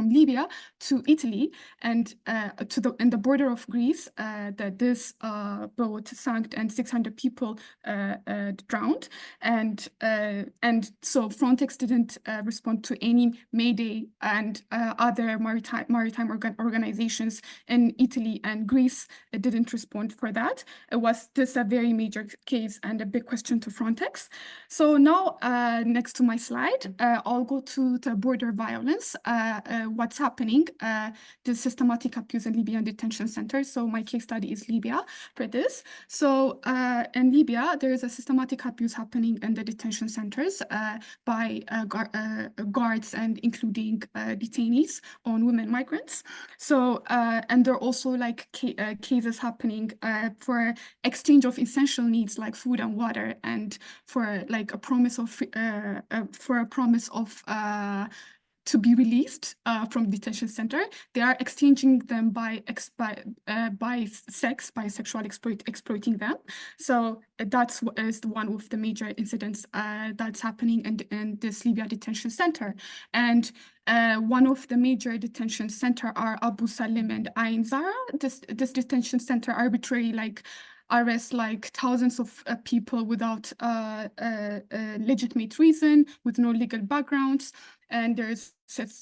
Libya to Italy and in the border of Greece. This boat sank and 600 people drowned, and so Frontex didn't respond to any Mayday, and other maritime organizations in Italy and Greece didn't respond for that. It was this a very major case and a big question to Frontex. So now next to my slide, I'll go to the border violence, what's happening, the systematic abuse in Libyan detention centers. So my case study is Libya for this. So in Libya, there is a systematic abuse happening in the detention centers by guards and including detainees on women migrants. So and there are also like cases happening for exchange of essential needs like food and water, and for like a promise of to be released from detention center. They are exchanging them by sexual exploiting them. So that's one of the major incidents that's happening in this Libya detention center. And one of the major detention center are Abu Salim and Ain Zara. This detention center arbitrarily arrest like thousands of people without legitimate reason, with no legal backgrounds, and there's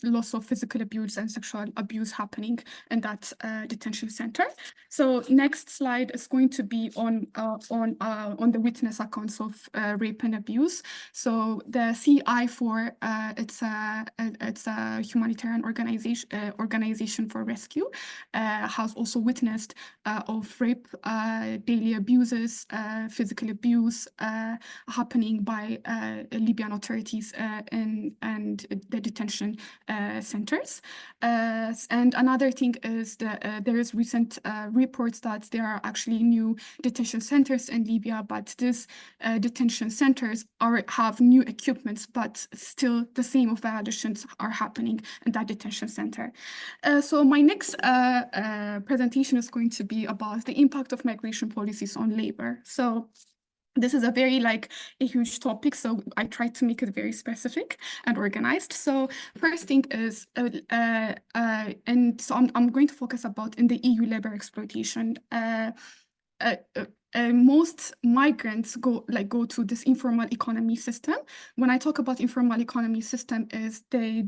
lots of physical abuse and sexual abuse happening in that detention center. So next slide is going to be on the witness accounts of rape and abuse. So the CI4, it's a humanitarian organization for rescue, has also witnessed of rape, daily abuses, physical abuse happening by Libyan authorities and the detention centers. And another thing is that there is recent reports that there are actually new detention centers in Libya, but these detention centers have new equipments, but still the same violations are happening in that detention center. So my next presentation is going to be about the impact of migration policies on labor. So this is a very a huge topic, so I tried to make it very specific and organized. So first thing is, and so I'm going to focus about in the EU labor exploitation. Most migrants go to this informal economy system. When I talk about informal economy system, is they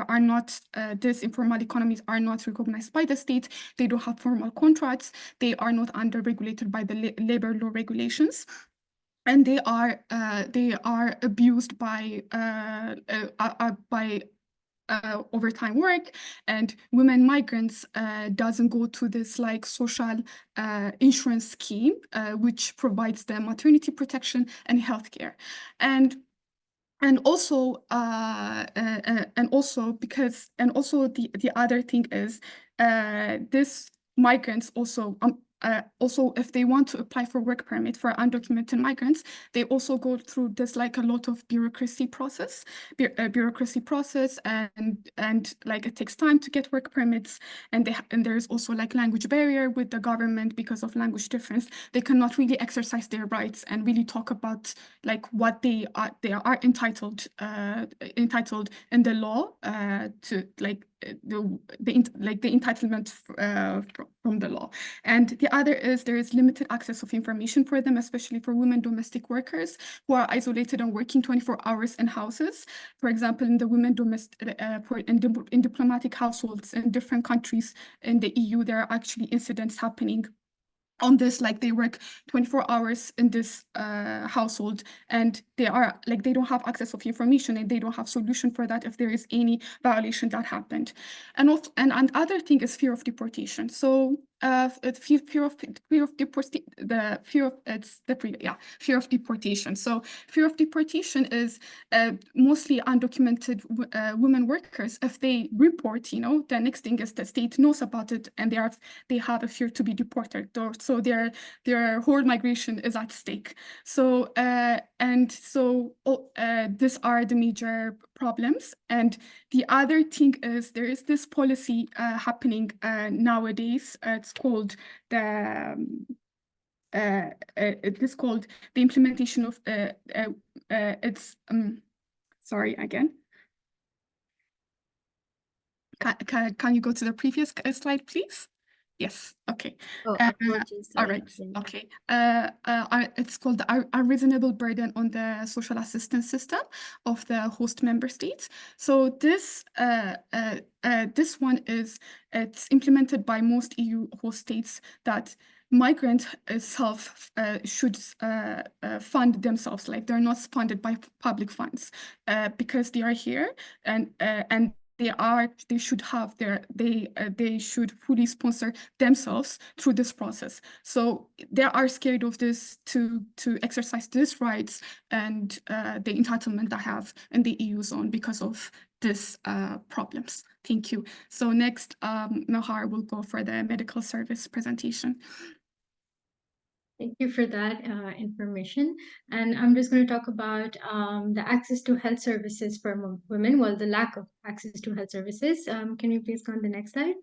are not these informal economies are not recognized by the state. They don't have formal contracts. They are not under regulated by the labor law regulations. And they are abused by overtime work, and women migrants doesn't go to this social insurance scheme, which provides them maternity protection and healthcare, and also the other thing is this migrants also, if they want to apply for work permit for undocumented migrants, they also go through this a lot of bureaucracy process, and it takes time to get work permits, and there's also language barrier with the government because of language difference. They cannot really exercise their rights and really talk about what they are entitled in the law to the entitlement from the law. And the other is there is limited access of information for them, especially for women domestic workers who are isolated and working 24 hours in houses. For example, in the women in diplomatic households in different countries in the EU, there are actually incidents happening on this, they work 24 hours in this household, and they don't have access of information, and they don't have solution for that if there is any violation that happened. And also, and other thing is fear of deportation. So fear of deportation. So fear of deportation is mostly undocumented women workers. If they report, the next thing is the state knows about it, and they have a fear to be deported. So their whole migration is at stake. So these are the major problems. And the other thing is there is this policy happening nowadays. It's called the implementation of sorry again. Can you go to the previous slide, please? Yes. Okay. Oh, apologies. All right. Okay. It's called a reasonable burden on the social assistance system of the host member states. So this one it's implemented by most EU host states that migrants should fund themselves, they're not funded by public funds because they are here, and they should fully sponsor themselves through this process. So they are scared of this to exercise these rights and the entitlement they have in the EU zone because of these problems. Thank you. So next, Mehar will go for the medical service presentation. Thank you for that information. And I'm just going to talk about the access to health services for women, well, the lack of access to health services. Can you please go on the next slide?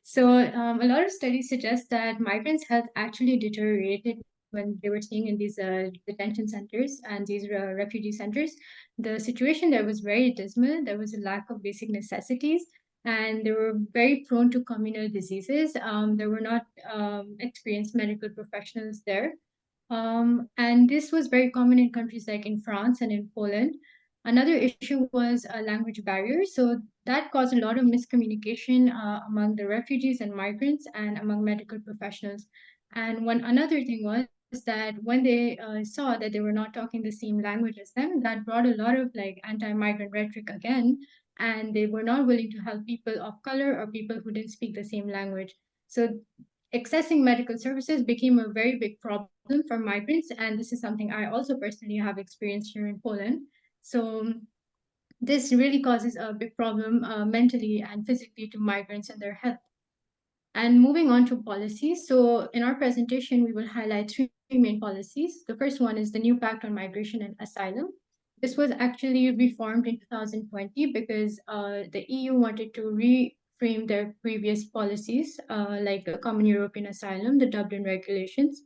So a lot of studies suggest that migrants' health actually deteriorated when they were staying in these detention centers and these refugee centers. The situation there was very dismal. There was a lack of basic necessities, and they were very prone to communal diseases. There were not experienced medical professionals there. And this was very common in countries like in France and in Poland. Another issue was a language barrier. So that caused a lot of miscommunication among the refugees and migrants and among medical professionals. And another thing was that when they saw that they were not talking the same language as them, that brought a lot of anti-migrant rhetoric again, and they were not willing to help people of color or people who didn't speak the same language. So accessing medical services became a very big problem for migrants, and this is something I also personally have experienced here in Poland. So this really causes a big problem mentally and physically to migrants and their health. And moving on to policies. So in our presentation, we will highlight three main policies. The first one is the new Pact on Migration and Asylum. This was actually reformed in 2020 because the EU wanted to reframe their previous policies, like the Common European Asylum, the Dublin regulations.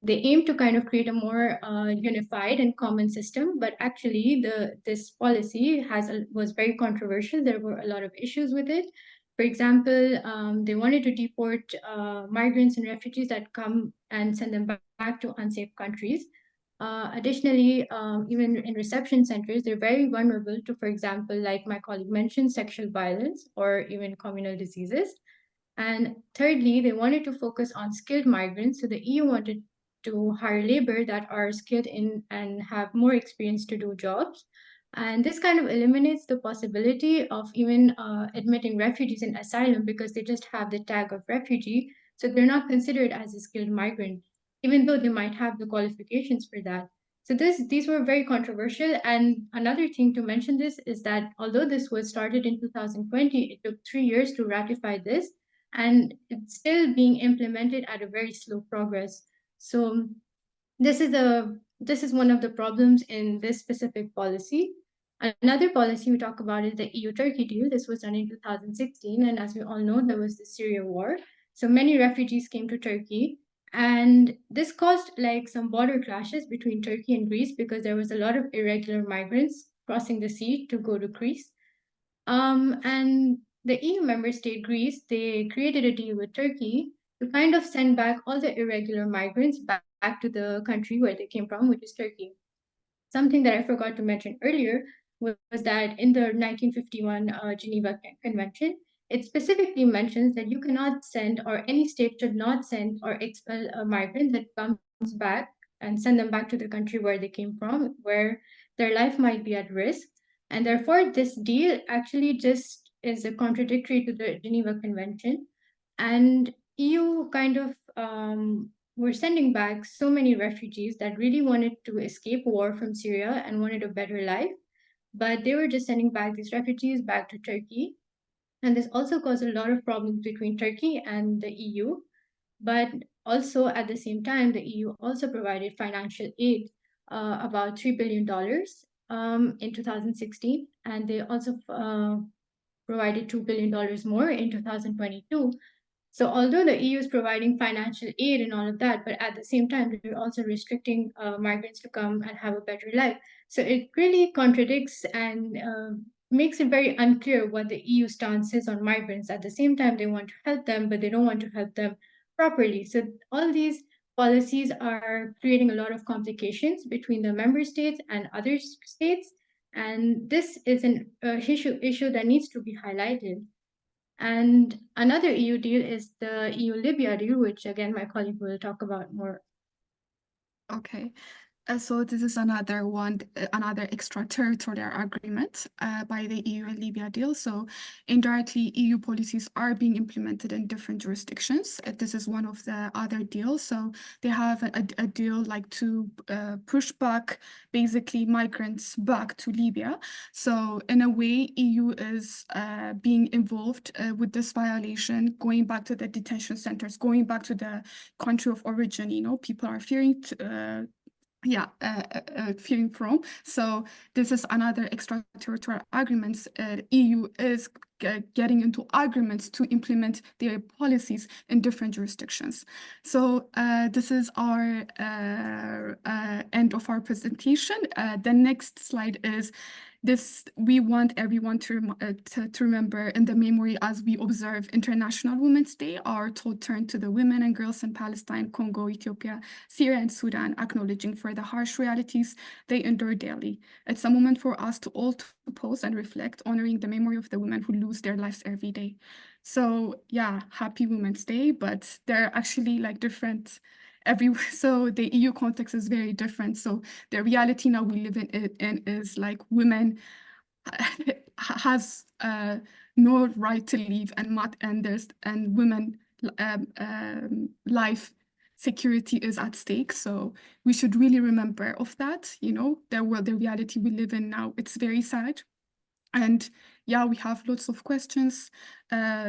They aim to kind of create a more unified and common system, but actually this policy was very controversial. There were a lot of issues with it. For example, they wanted to deport migrants and refugees that come and send them back to unsafe countries. Additionally, even in reception centers, they're very vulnerable to, for example, like my colleague mentioned, sexual violence or even communal diseases. And thirdly, they wanted to focus on skilled migrants. So the EU wanted to hire labor that are skilled in and have more experience to do jobs. And this kind of eliminates the possibility of even admitting refugees in asylum because they just have the tag of refugee. So they're not considered as a skilled migrant, even though they might have the qualifications for that. So these were very controversial. And another thing to mention this is that although this was started in 2020, it took 3 years to ratify this, and it's still being implemented at a very slow progress. So this is one of the problems in this specific policy. Another policy we talk about is the EU-Turkey deal. This was done in 2016, and as we all know, there was the Syria war. So many refugees came to Turkey, and this caused like some border clashes between Turkey and Greece because there was a lot of irregular migrants crossing the sea to go to Greece. And the EU member state Greece, they created a deal with Turkey to kind of send back all the irregular migrants back to the country where they came from, which is Turkey. Something that I forgot to mention earlier was that in the 1951 Geneva Convention, it specifically mentions that you cannot send, or any state should not send or expel a migrant that comes back and send them back to the country where they came from, where their life might be at risk. And therefore, this deal actually just is a contradictory to the Geneva Convention. And EU kind of were sending back so many refugees that really wanted to escape war from Syria and wanted a better life. But they were just sending back these refugees back to Turkey. And this also caused a lot of problems between Turkey and the EU. But also at the same time, the EU also provided financial aid, about $3 billion in 2016. And they also provided $2 billion more in 2022. So although the EU is providing financial aid and all of that, but at the same time, they're also restricting migrants to come and have a better life. So it really contradicts and makes it very unclear what the EU stance is on migrants. At the same time, they want to help them, but they don't want to help them properly. So all these policies are creating a lot of complications between the member states and other states. And this is an issue that needs to be highlighted. And another EU deal is the EU-Libya deal, which again, my colleague will talk about more. Okay. So this is another one, another extraterritorial agreement by the EU and Libya deal. So indirectly, EU policies are being implemented in different jurisdictions. This is one of the other deals. So they have a deal like to push back basically migrants back to Libya. So in a way, EU is being involved with this violation, going back to the detention centers, going back to the country of origin. You know, people are fearing to, fearing from. So this is another extraterritorial agreements. EU is getting into agreements to implement their policies in different jurisdictions. So this is our end of our presentation. The next slide is this. We want everyone to remember in the memory as we observe International Women's Day, our thought turn to the women and girls in Palestine, Congo, Ethiopia, Syria, and Sudan, acknowledging for the harsh realities they endure daily. It's a moment for us to all to pause and reflect, honoring the memory of the women who lose their lives every day. So yeah, happy Women's Day, but they're actually like different everywhere. So the EU context is very different. So the reality now we live in is like women has no right to leave, and women life security is at stake. So we should really remember of that. You know, the reality we live in now, it's very sad. And yeah, we have lots of questions,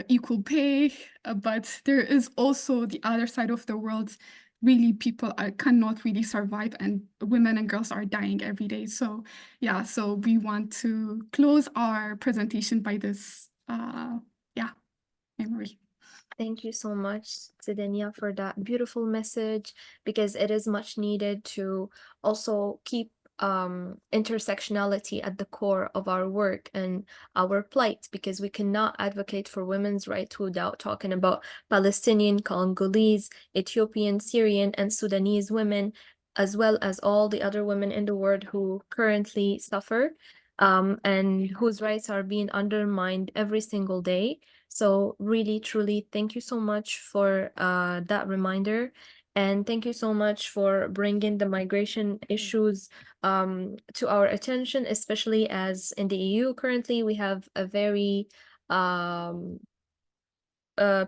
equal pay, but there is also the other side of the world. Really, people cannot really survive, and women and girls are dying every day. So yeah, so we want to close our presentation by this, memory. Thank you so much, Tsedenia, for that beautiful message, because it is much needed to also keep intersectionality at the core of our work and our plight, because we cannot advocate for women's rights without talking about Palestinian, Congolese, Ethiopian, Syrian, and Sudanese women, as well as all the other women in the world who currently suffer and whose rights are being undermined every single day. So really, truly, thank you so much for that reminder. And thank you so much for bringing the migration issues to our attention, especially as in the EU currently we have a very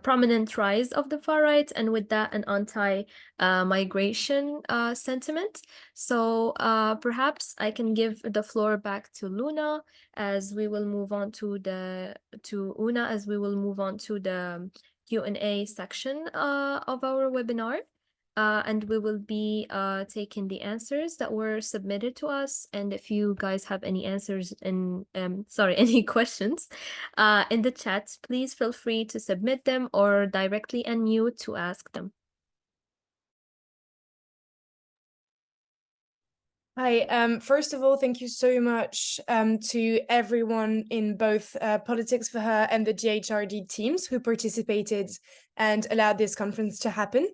prominent rise of the far right, and with that an anti-migration sentiment. So perhaps I can give the floor back to Luna as we will move on to Una as we will move on to the Q&A section of our webinar. And we will be taking the answers that were submitted to us. And if you guys have any answers and any questions in the chat, please feel free to submit them or directly unmute to ask them. Hi, first of all, thank you so much to everyone in both Politics4Her and the GHRD teams who participated and allowed this conference to happen,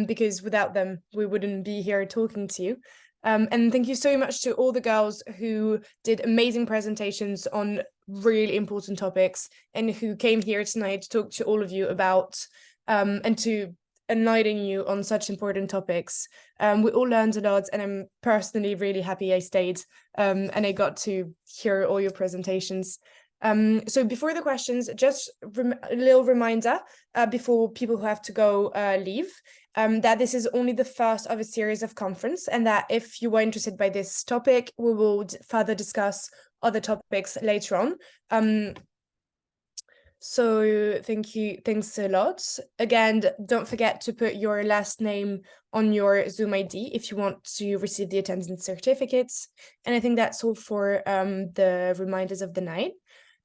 because without them, we wouldn't be here talking to you. And thank you so much to all the girls who did amazing presentations on really important topics and who came here tonight to talk to all of you about and to enlighten you on such important topics. We all learned a lot, and I'm personally really happy I stayed and I got to hear all your presentations. So before the questions, just a little reminder before people who have to go leave, that this is only the first of a series of conference, and that if you are interested by this topic, we will further discuss other topics later on. So thank you. Thanks a lot. Again, don't forget to put your last name on your Zoom ID if you want to receive the attendance certificates. And I think that's all for the reminders of the night.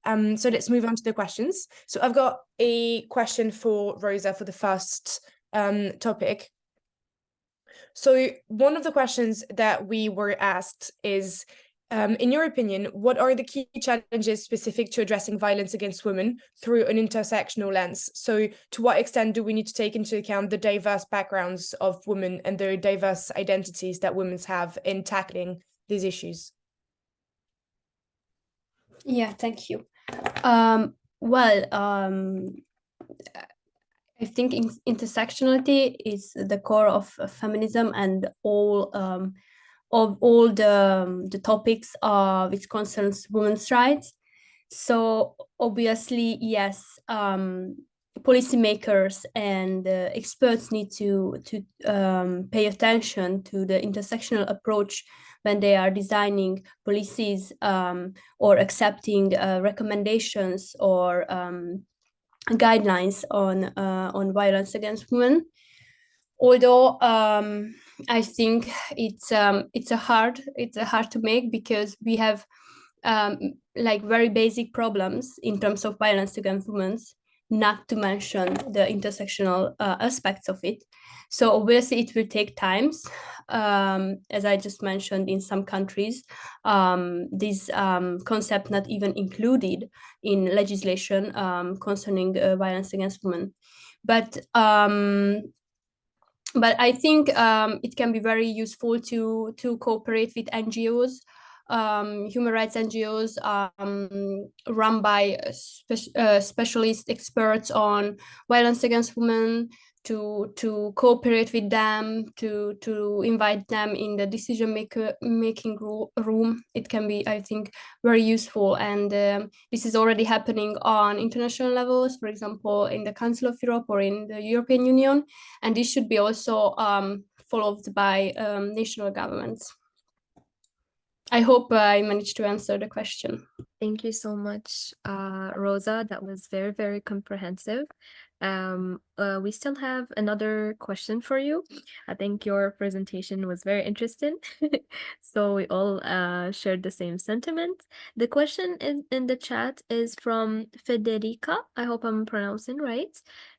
So let's move on to the questions. So I've got a question for Roza for the first topic. So one of the questions that we were asked is, in your opinion, what are the key challenges specific to addressing violence against women through an intersectional lens? So to what extent do we need to take into account the diverse backgrounds of women and the diverse identities that women have in tackling these issues? Yeah, thank you. I think intersectionality is the core of feminism and all of all the topics which concerns women's rights. So obviously, yes, policymakers and experts need to pay attention to the intersectional approach when they are designing policies or accepting recommendations or guidelines on violence against women. Although I think it's hard to make, because we have like very basic problems in terms of violence against women, not to mention the intersectional aspects of it. So obviously it will take times. As I just mentioned, in some countries, this concept not even included in legislation concerning violence against women. But I think it can be very useful to cooperate with NGOs, human rights NGOs run by specialist experts on violence against women, to cooperate with them, to invite them in the decision making room. It can be, I think, very useful, and this is already happening on international levels, for example, in the Council of Europe or in the European Union, and this should be also followed by national governments. I hope I managed to answer the question. Thank you so much, Rosa. That was very, very comprehensive. We still have another question for you. I think your presentation was very interesting. So we all shared the same sentiment. The question in the chat is from Federica. I hope I'm pronouncing right.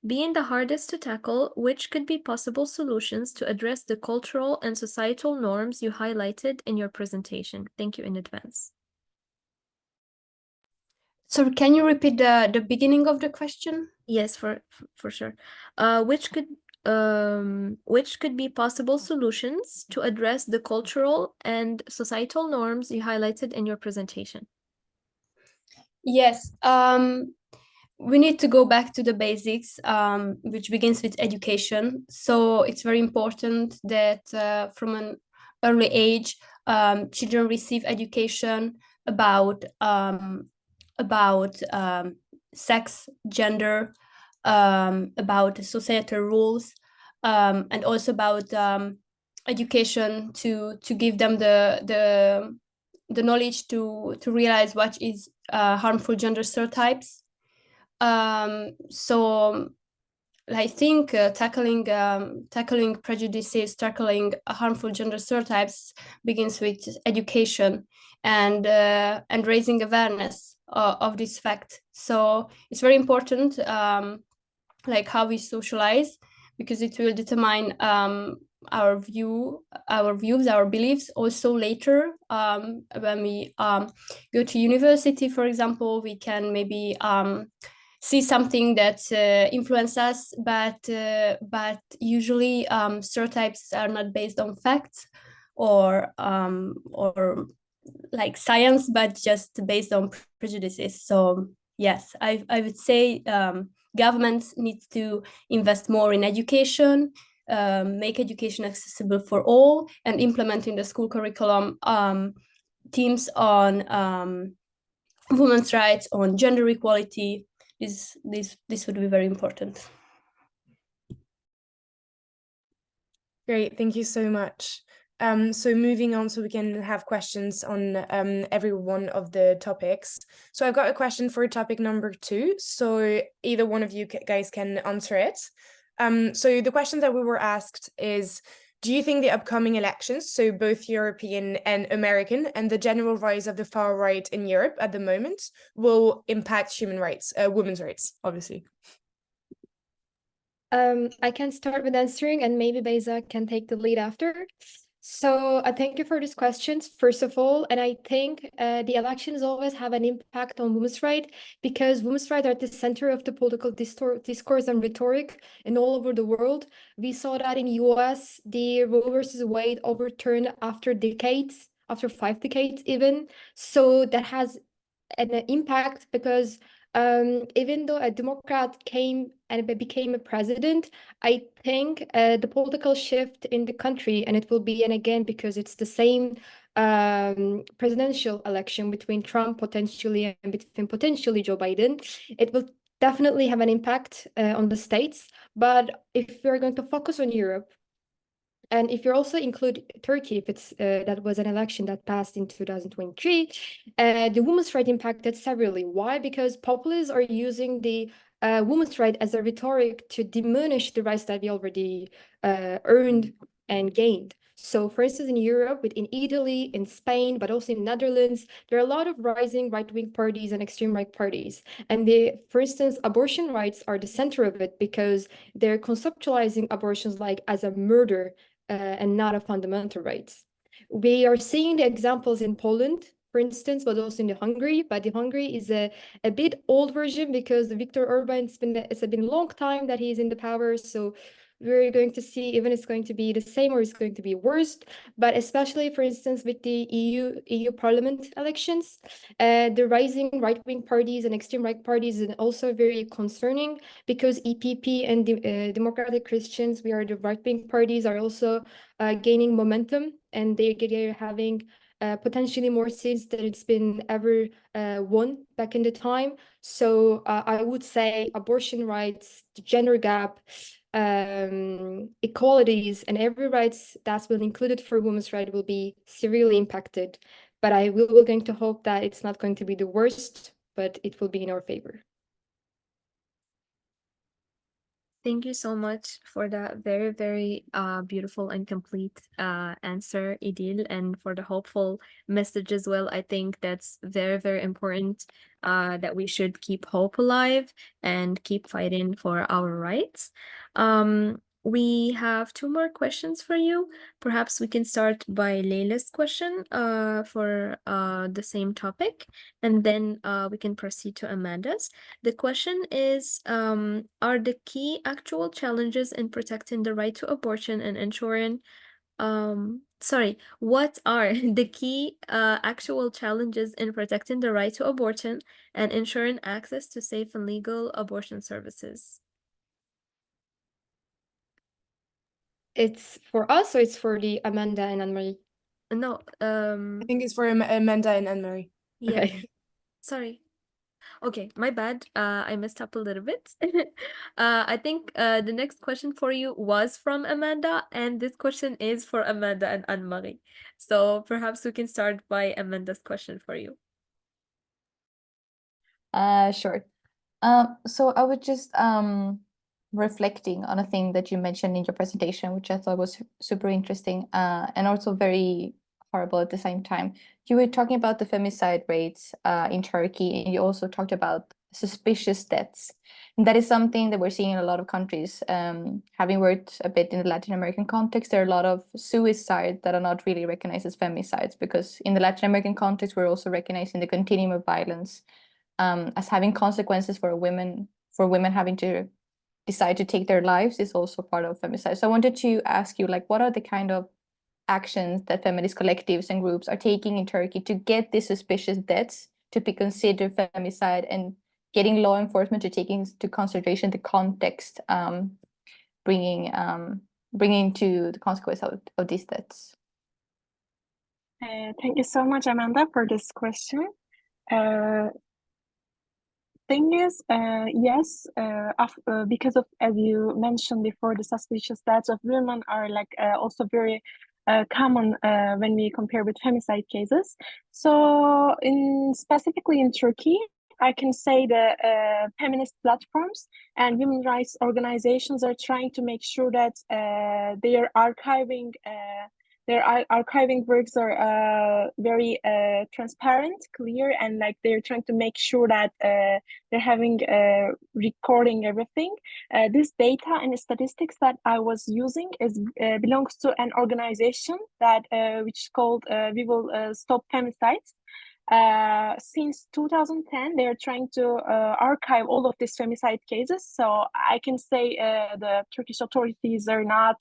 Being the hardest to tackle, which could be possible solutions to address the cultural and societal norms you highlighted in your presentation? Thank you in advance. So can you repeat the beginning of the question? Yes, for sure. Which could be possible solutions to address the cultural and societal norms you highlighted in your presentation? Yes, we need to go back to the basics, which begins with education. So it's very important that from an early age, children receive education about sex, gender, about societal rules, and also about education to give them the knowledge to realize what is harmful gender stereotypes. So I think tackling prejudices, tackling harmful gender stereotypes begins with education and raising awareness of this fact. So it's very important, like how we socialize, because it will determine our views, our beliefs. Also later, when we go to university, for example, we can maybe see something that influences us, but usually stereotypes are not based on facts or like science, but just based on prejudices. So yes, I would say governments need to invest more in education, make education accessible for all, and implement in the school curriculum themes on women's rights, on gender equality. This would be very important. Great, thank you so much. So moving on, so we can have questions on every one of the topics. So I've got a question for topic number 2. So either one of you guys can answer it. So the question that we were asked is, do you think the upcoming elections, so both European and American, and the general rise of the far right in Europe at the moment, will impact human rights, women's rights, obviously? I can start with answering, and maybe Beyza can take the lead after. So I thank you for these questions, first of all. And I think the elections always have an impact on women's rights, because women's rights are at the center of the political discourse and rhetoric in all over the world. We saw that in US, the Roe versus Wade overturned after decades, after 5 decades even. So that has an impact, because even though a Democrat came and became a president, I think the political shift in the country, and it will be, and again, because it's the same presidential election between Trump potentially and between potentially Joe Biden, it will definitely have an impact on the states. But if we're going to focus on Europe, and if you also include Turkey, if it's that was an election that passed in 2023, the women's right impacted severely. Why? Because populists are using the women's right as a rhetoric to diminish the rights that we already earned and gained. So for instance, in Europe, in Italy, in Spain, but also in Netherlands, there are a lot of rising right-wing parties and extreme right parties. And for instance, abortion rights are the center of it, because they're conceptualizing abortions like as a murder and not a fundamental rights. We are seeing the examples in Poland, for instance, but also in Hungary. But the Hungary is a bit old version, because Viktor Orban, it's been a long time that he's in the power. So we're going to see even it's going to be the same or it's going to be worse. But especially, for instance, with the EU Parliament elections, the rising right-wing parties and extreme right parties is also very concerning, because EPP and the Democratic Christians, we are the right-wing parties, are also gaining momentum, and they're having potentially more seats than it's been ever won back in the time. So I would say abortion rights, the gender gap, equalities, and every rights that's been included for women's rights will be severely impacted But we're going to hope that it's not going to be the worst, but it will be in our favor. Thank you so much for that very, very beautiful and complete answer, Idil, and for the hopeful message as well. I think that's very, very important that we should keep hope alive and keep fighting for our rights. We have 2 more questions for you. Perhaps we can start by Leila's question for the same topic, and then we can proceed to Amanda's. The question is, are the key actual challenges in protecting the right to abortion and ensuring, what are the key actual challenges in protecting the right to abortion and ensuring access to safe and legal abortion services? It's for us or it's for the Amanda and Anne-Marie? No, I think it's for Amanda and Anne-Marie. yeah, Okay. sorry. Okay, my bad. I messed up a little bit. I think the next question for you was from Amanda, and this question is for Amanda and Anne-Marie. So perhaps we can start by Amanda's question for you. Sure. So I was just reflecting on a thing that you mentioned in your presentation, which I thought was super interesting and also very horrible at the same time. You were talking about the femicide rates in Turkey, and you also talked about suspicious deaths. And that is something that we're seeing in a lot of countries. Having worked a bit in the Latin American context, there are a lot of suicides that are not really recognized as femicides, because in the Latin American context, we're also recognizing the continuum of violence as having consequences for women having to decide to take their lives is also part of femicide. So I wanted to ask you, like, what are the kind of actions that feminist collectives and groups are taking in Turkey to get these suspicious deaths to be considered femicide, and getting law enforcement to take into consideration the context, bringing to the consequence of these deaths? Thank you so much, Amanda, for this question. Thing is, yes, because of, as you mentioned before, the suspicious deaths of women are like also very common when we compare with femicide cases. So, specifically in Turkey, I can say the feminist platforms and women rights organizations are trying to make sure that they are archiving. Their archiving works are very transparent, clear, and like they're trying to make sure that they're having recording everything. This data and statistics that I was using is belongs to an organization that which is called We Will Stop Femicides. Since 2010, they are trying to archive all of these femicide cases. So I can say the Turkish authorities are not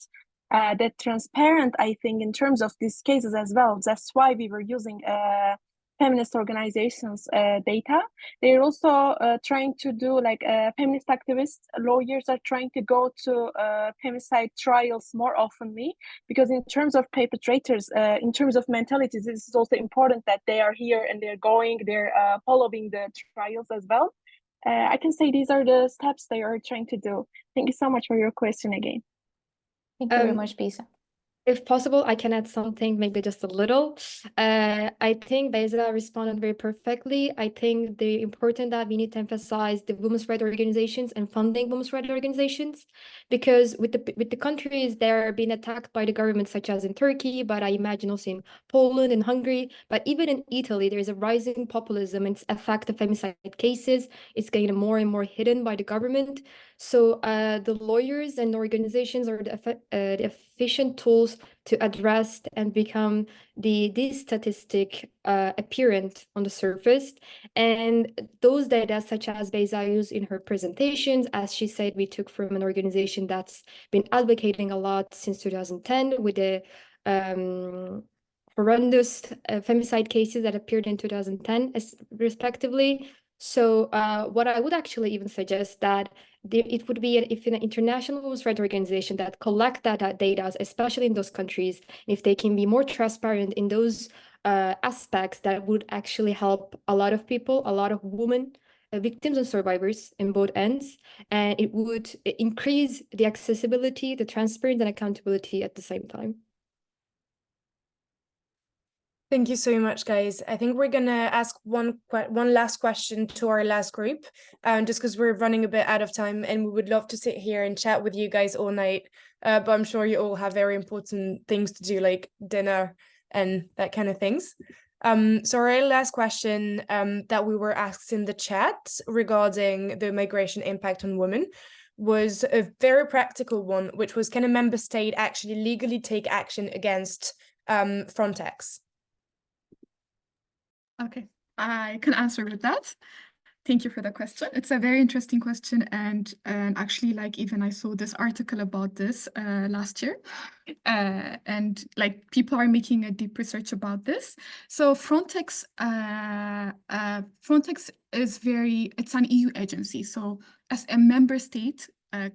that transparent, I think, in terms of these cases as well. That's why we were using feminist organizations data. They're also trying to do like feminist activists, lawyers are trying to go to femicide trials more oftenly, because in terms of perpetrators, in terms of mentalities, this is also important that they are here and they're following the trials as well. I can say these are the steps they are trying to do. Thank you so much for your question again. Thank you very much, Beyza. If possible, I can add something, maybe just a little. I think Beyza responded very perfectly. I think the important that we need to emphasize the women's rights organizations and funding women's rights organizations, because with the countries that are being attacked by the government, such as in Turkey, but I imagine also in Poland and Hungary, but even in Italy, there is a rising populism and it's affect the femicide cases. It's getting more and more hidden by the government. So the lawyers and organizations are the efficient tools to address and become this statistic apparent on the surface. And those data, such as Beyza used in her presentations, as she said, we took from an organization that's been advocating a lot since 2010 with the horrendous femicide cases that appeared in 2010, respectively. So what I would actually even suggest that it would be if an international women's rights organization that collect that data, especially in those countries, if they can be more transparent in those aspects, that would actually help a lot of people, a lot of women, victims and survivors in both ends, and it would increase the accessibility, the transparency and accountability at the same time. Thank you so much, guys. I think we're gonna ask one last question to our last group, just because we're running a bit out of time, and we would love to sit here and chat with you guys all night. But I'm sure you all have very important things to do, like dinner and that kind of things. So our last question that we were asked in the chat regarding the migration impact on women was a very practical one, which was, can a member state actually legally take action against Frontex? Okay, I can answer with that. Thank you for the question. It's a very interesting question, and actually, like, even I saw this article about this last year, and like people are making a deep research about this. So Frontex is it's an EU agency. So as a member state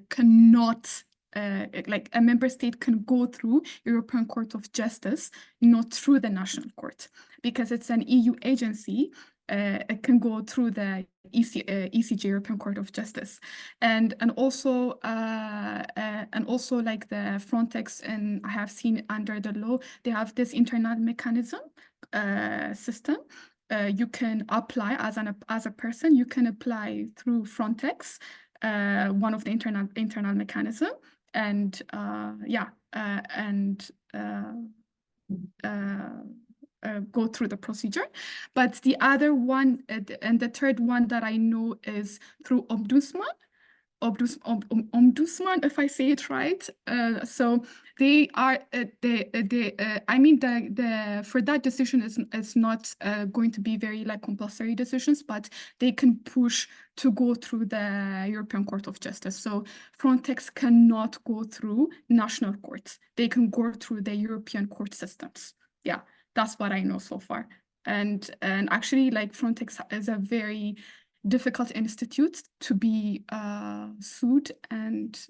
cannot. Like a member state can go through European Court of Justice, not through the national court, because it's an EU agency. It can go through the ECJ, European Court of Justice, and also like the Frontex, and I have seen under the law they have this internal mechanism system. You can apply as a person. You can apply through Frontex, one of the internal mechanism, and go through the procedure. But the other one and the third one that I know is through Ombudsman, if I say it right. So they are I mean the for that decision is not going to be very like compulsory decisions, but they can push to go through the European Court of Justice. So Frontex cannot go through national courts. They can go through the European court systems. Yeah, that's what I know so far. And actually, like, Frontex is a very difficult institute to be sued, and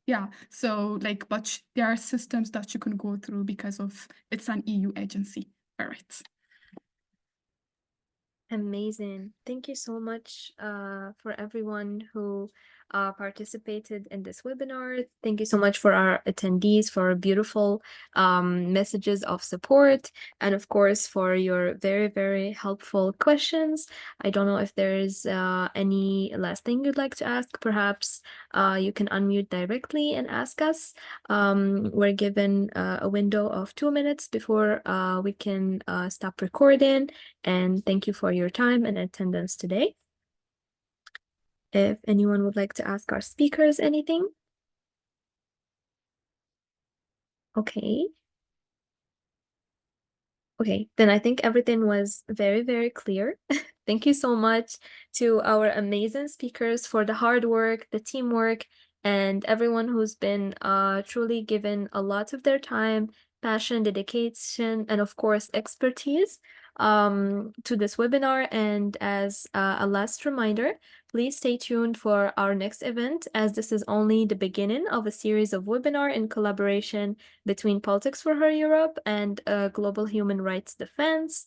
yeah, so like, but there are systems that you can go through because of it's an EU agency. All right. Amazing. Thank you so much for everyone who participated in this webinar. Thank you so much for our attendees for beautiful messages of support, and of course for your very, very helpful questions. I don't know if there's any last thing you'd like to ask. Perhaps you can unmute directly and ask us. We're given a window of 2 minutes before we can stop recording. And thank you for your time and attendance today. If anyone would like to ask our speakers anything. Okay. Okay, then I think everything was very, very clear. Thank you so much to our amazing speakers for the hard work, the teamwork, and everyone who's been truly given a lot of their time, passion, dedication, and of course, expertise to this webinar. And as a last reminder, please stay tuned for our next event, as this is only the beginning of a series of webinars in collaboration between Politics4Her Europe and Global Human Rights Defense.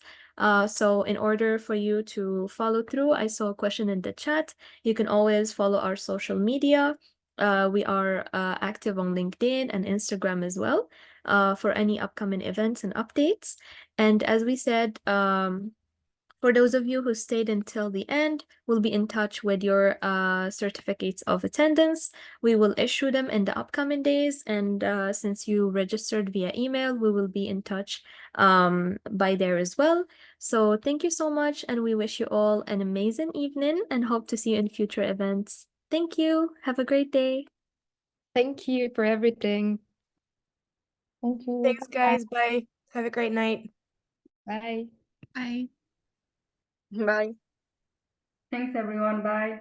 So in order for you to follow through, I saw a question in the chat. You can always follow our social media. We are active on LinkedIn and Instagram as well for any upcoming events and updates. And as we said, for those of you who stayed until the end, we'll be in touch with your certificates of attendance. We will issue them in the upcoming days. And since you registered via email, we will be in touch by there as well. So thank you so much. And we wish you all an amazing evening and hope to see you in future events. Thank you. Have a great day. Thank you for everything. Thank you. Thanks, guys. Bye. Have a great night. Bye. Bye. Bye. Thanks, everyone. Bye.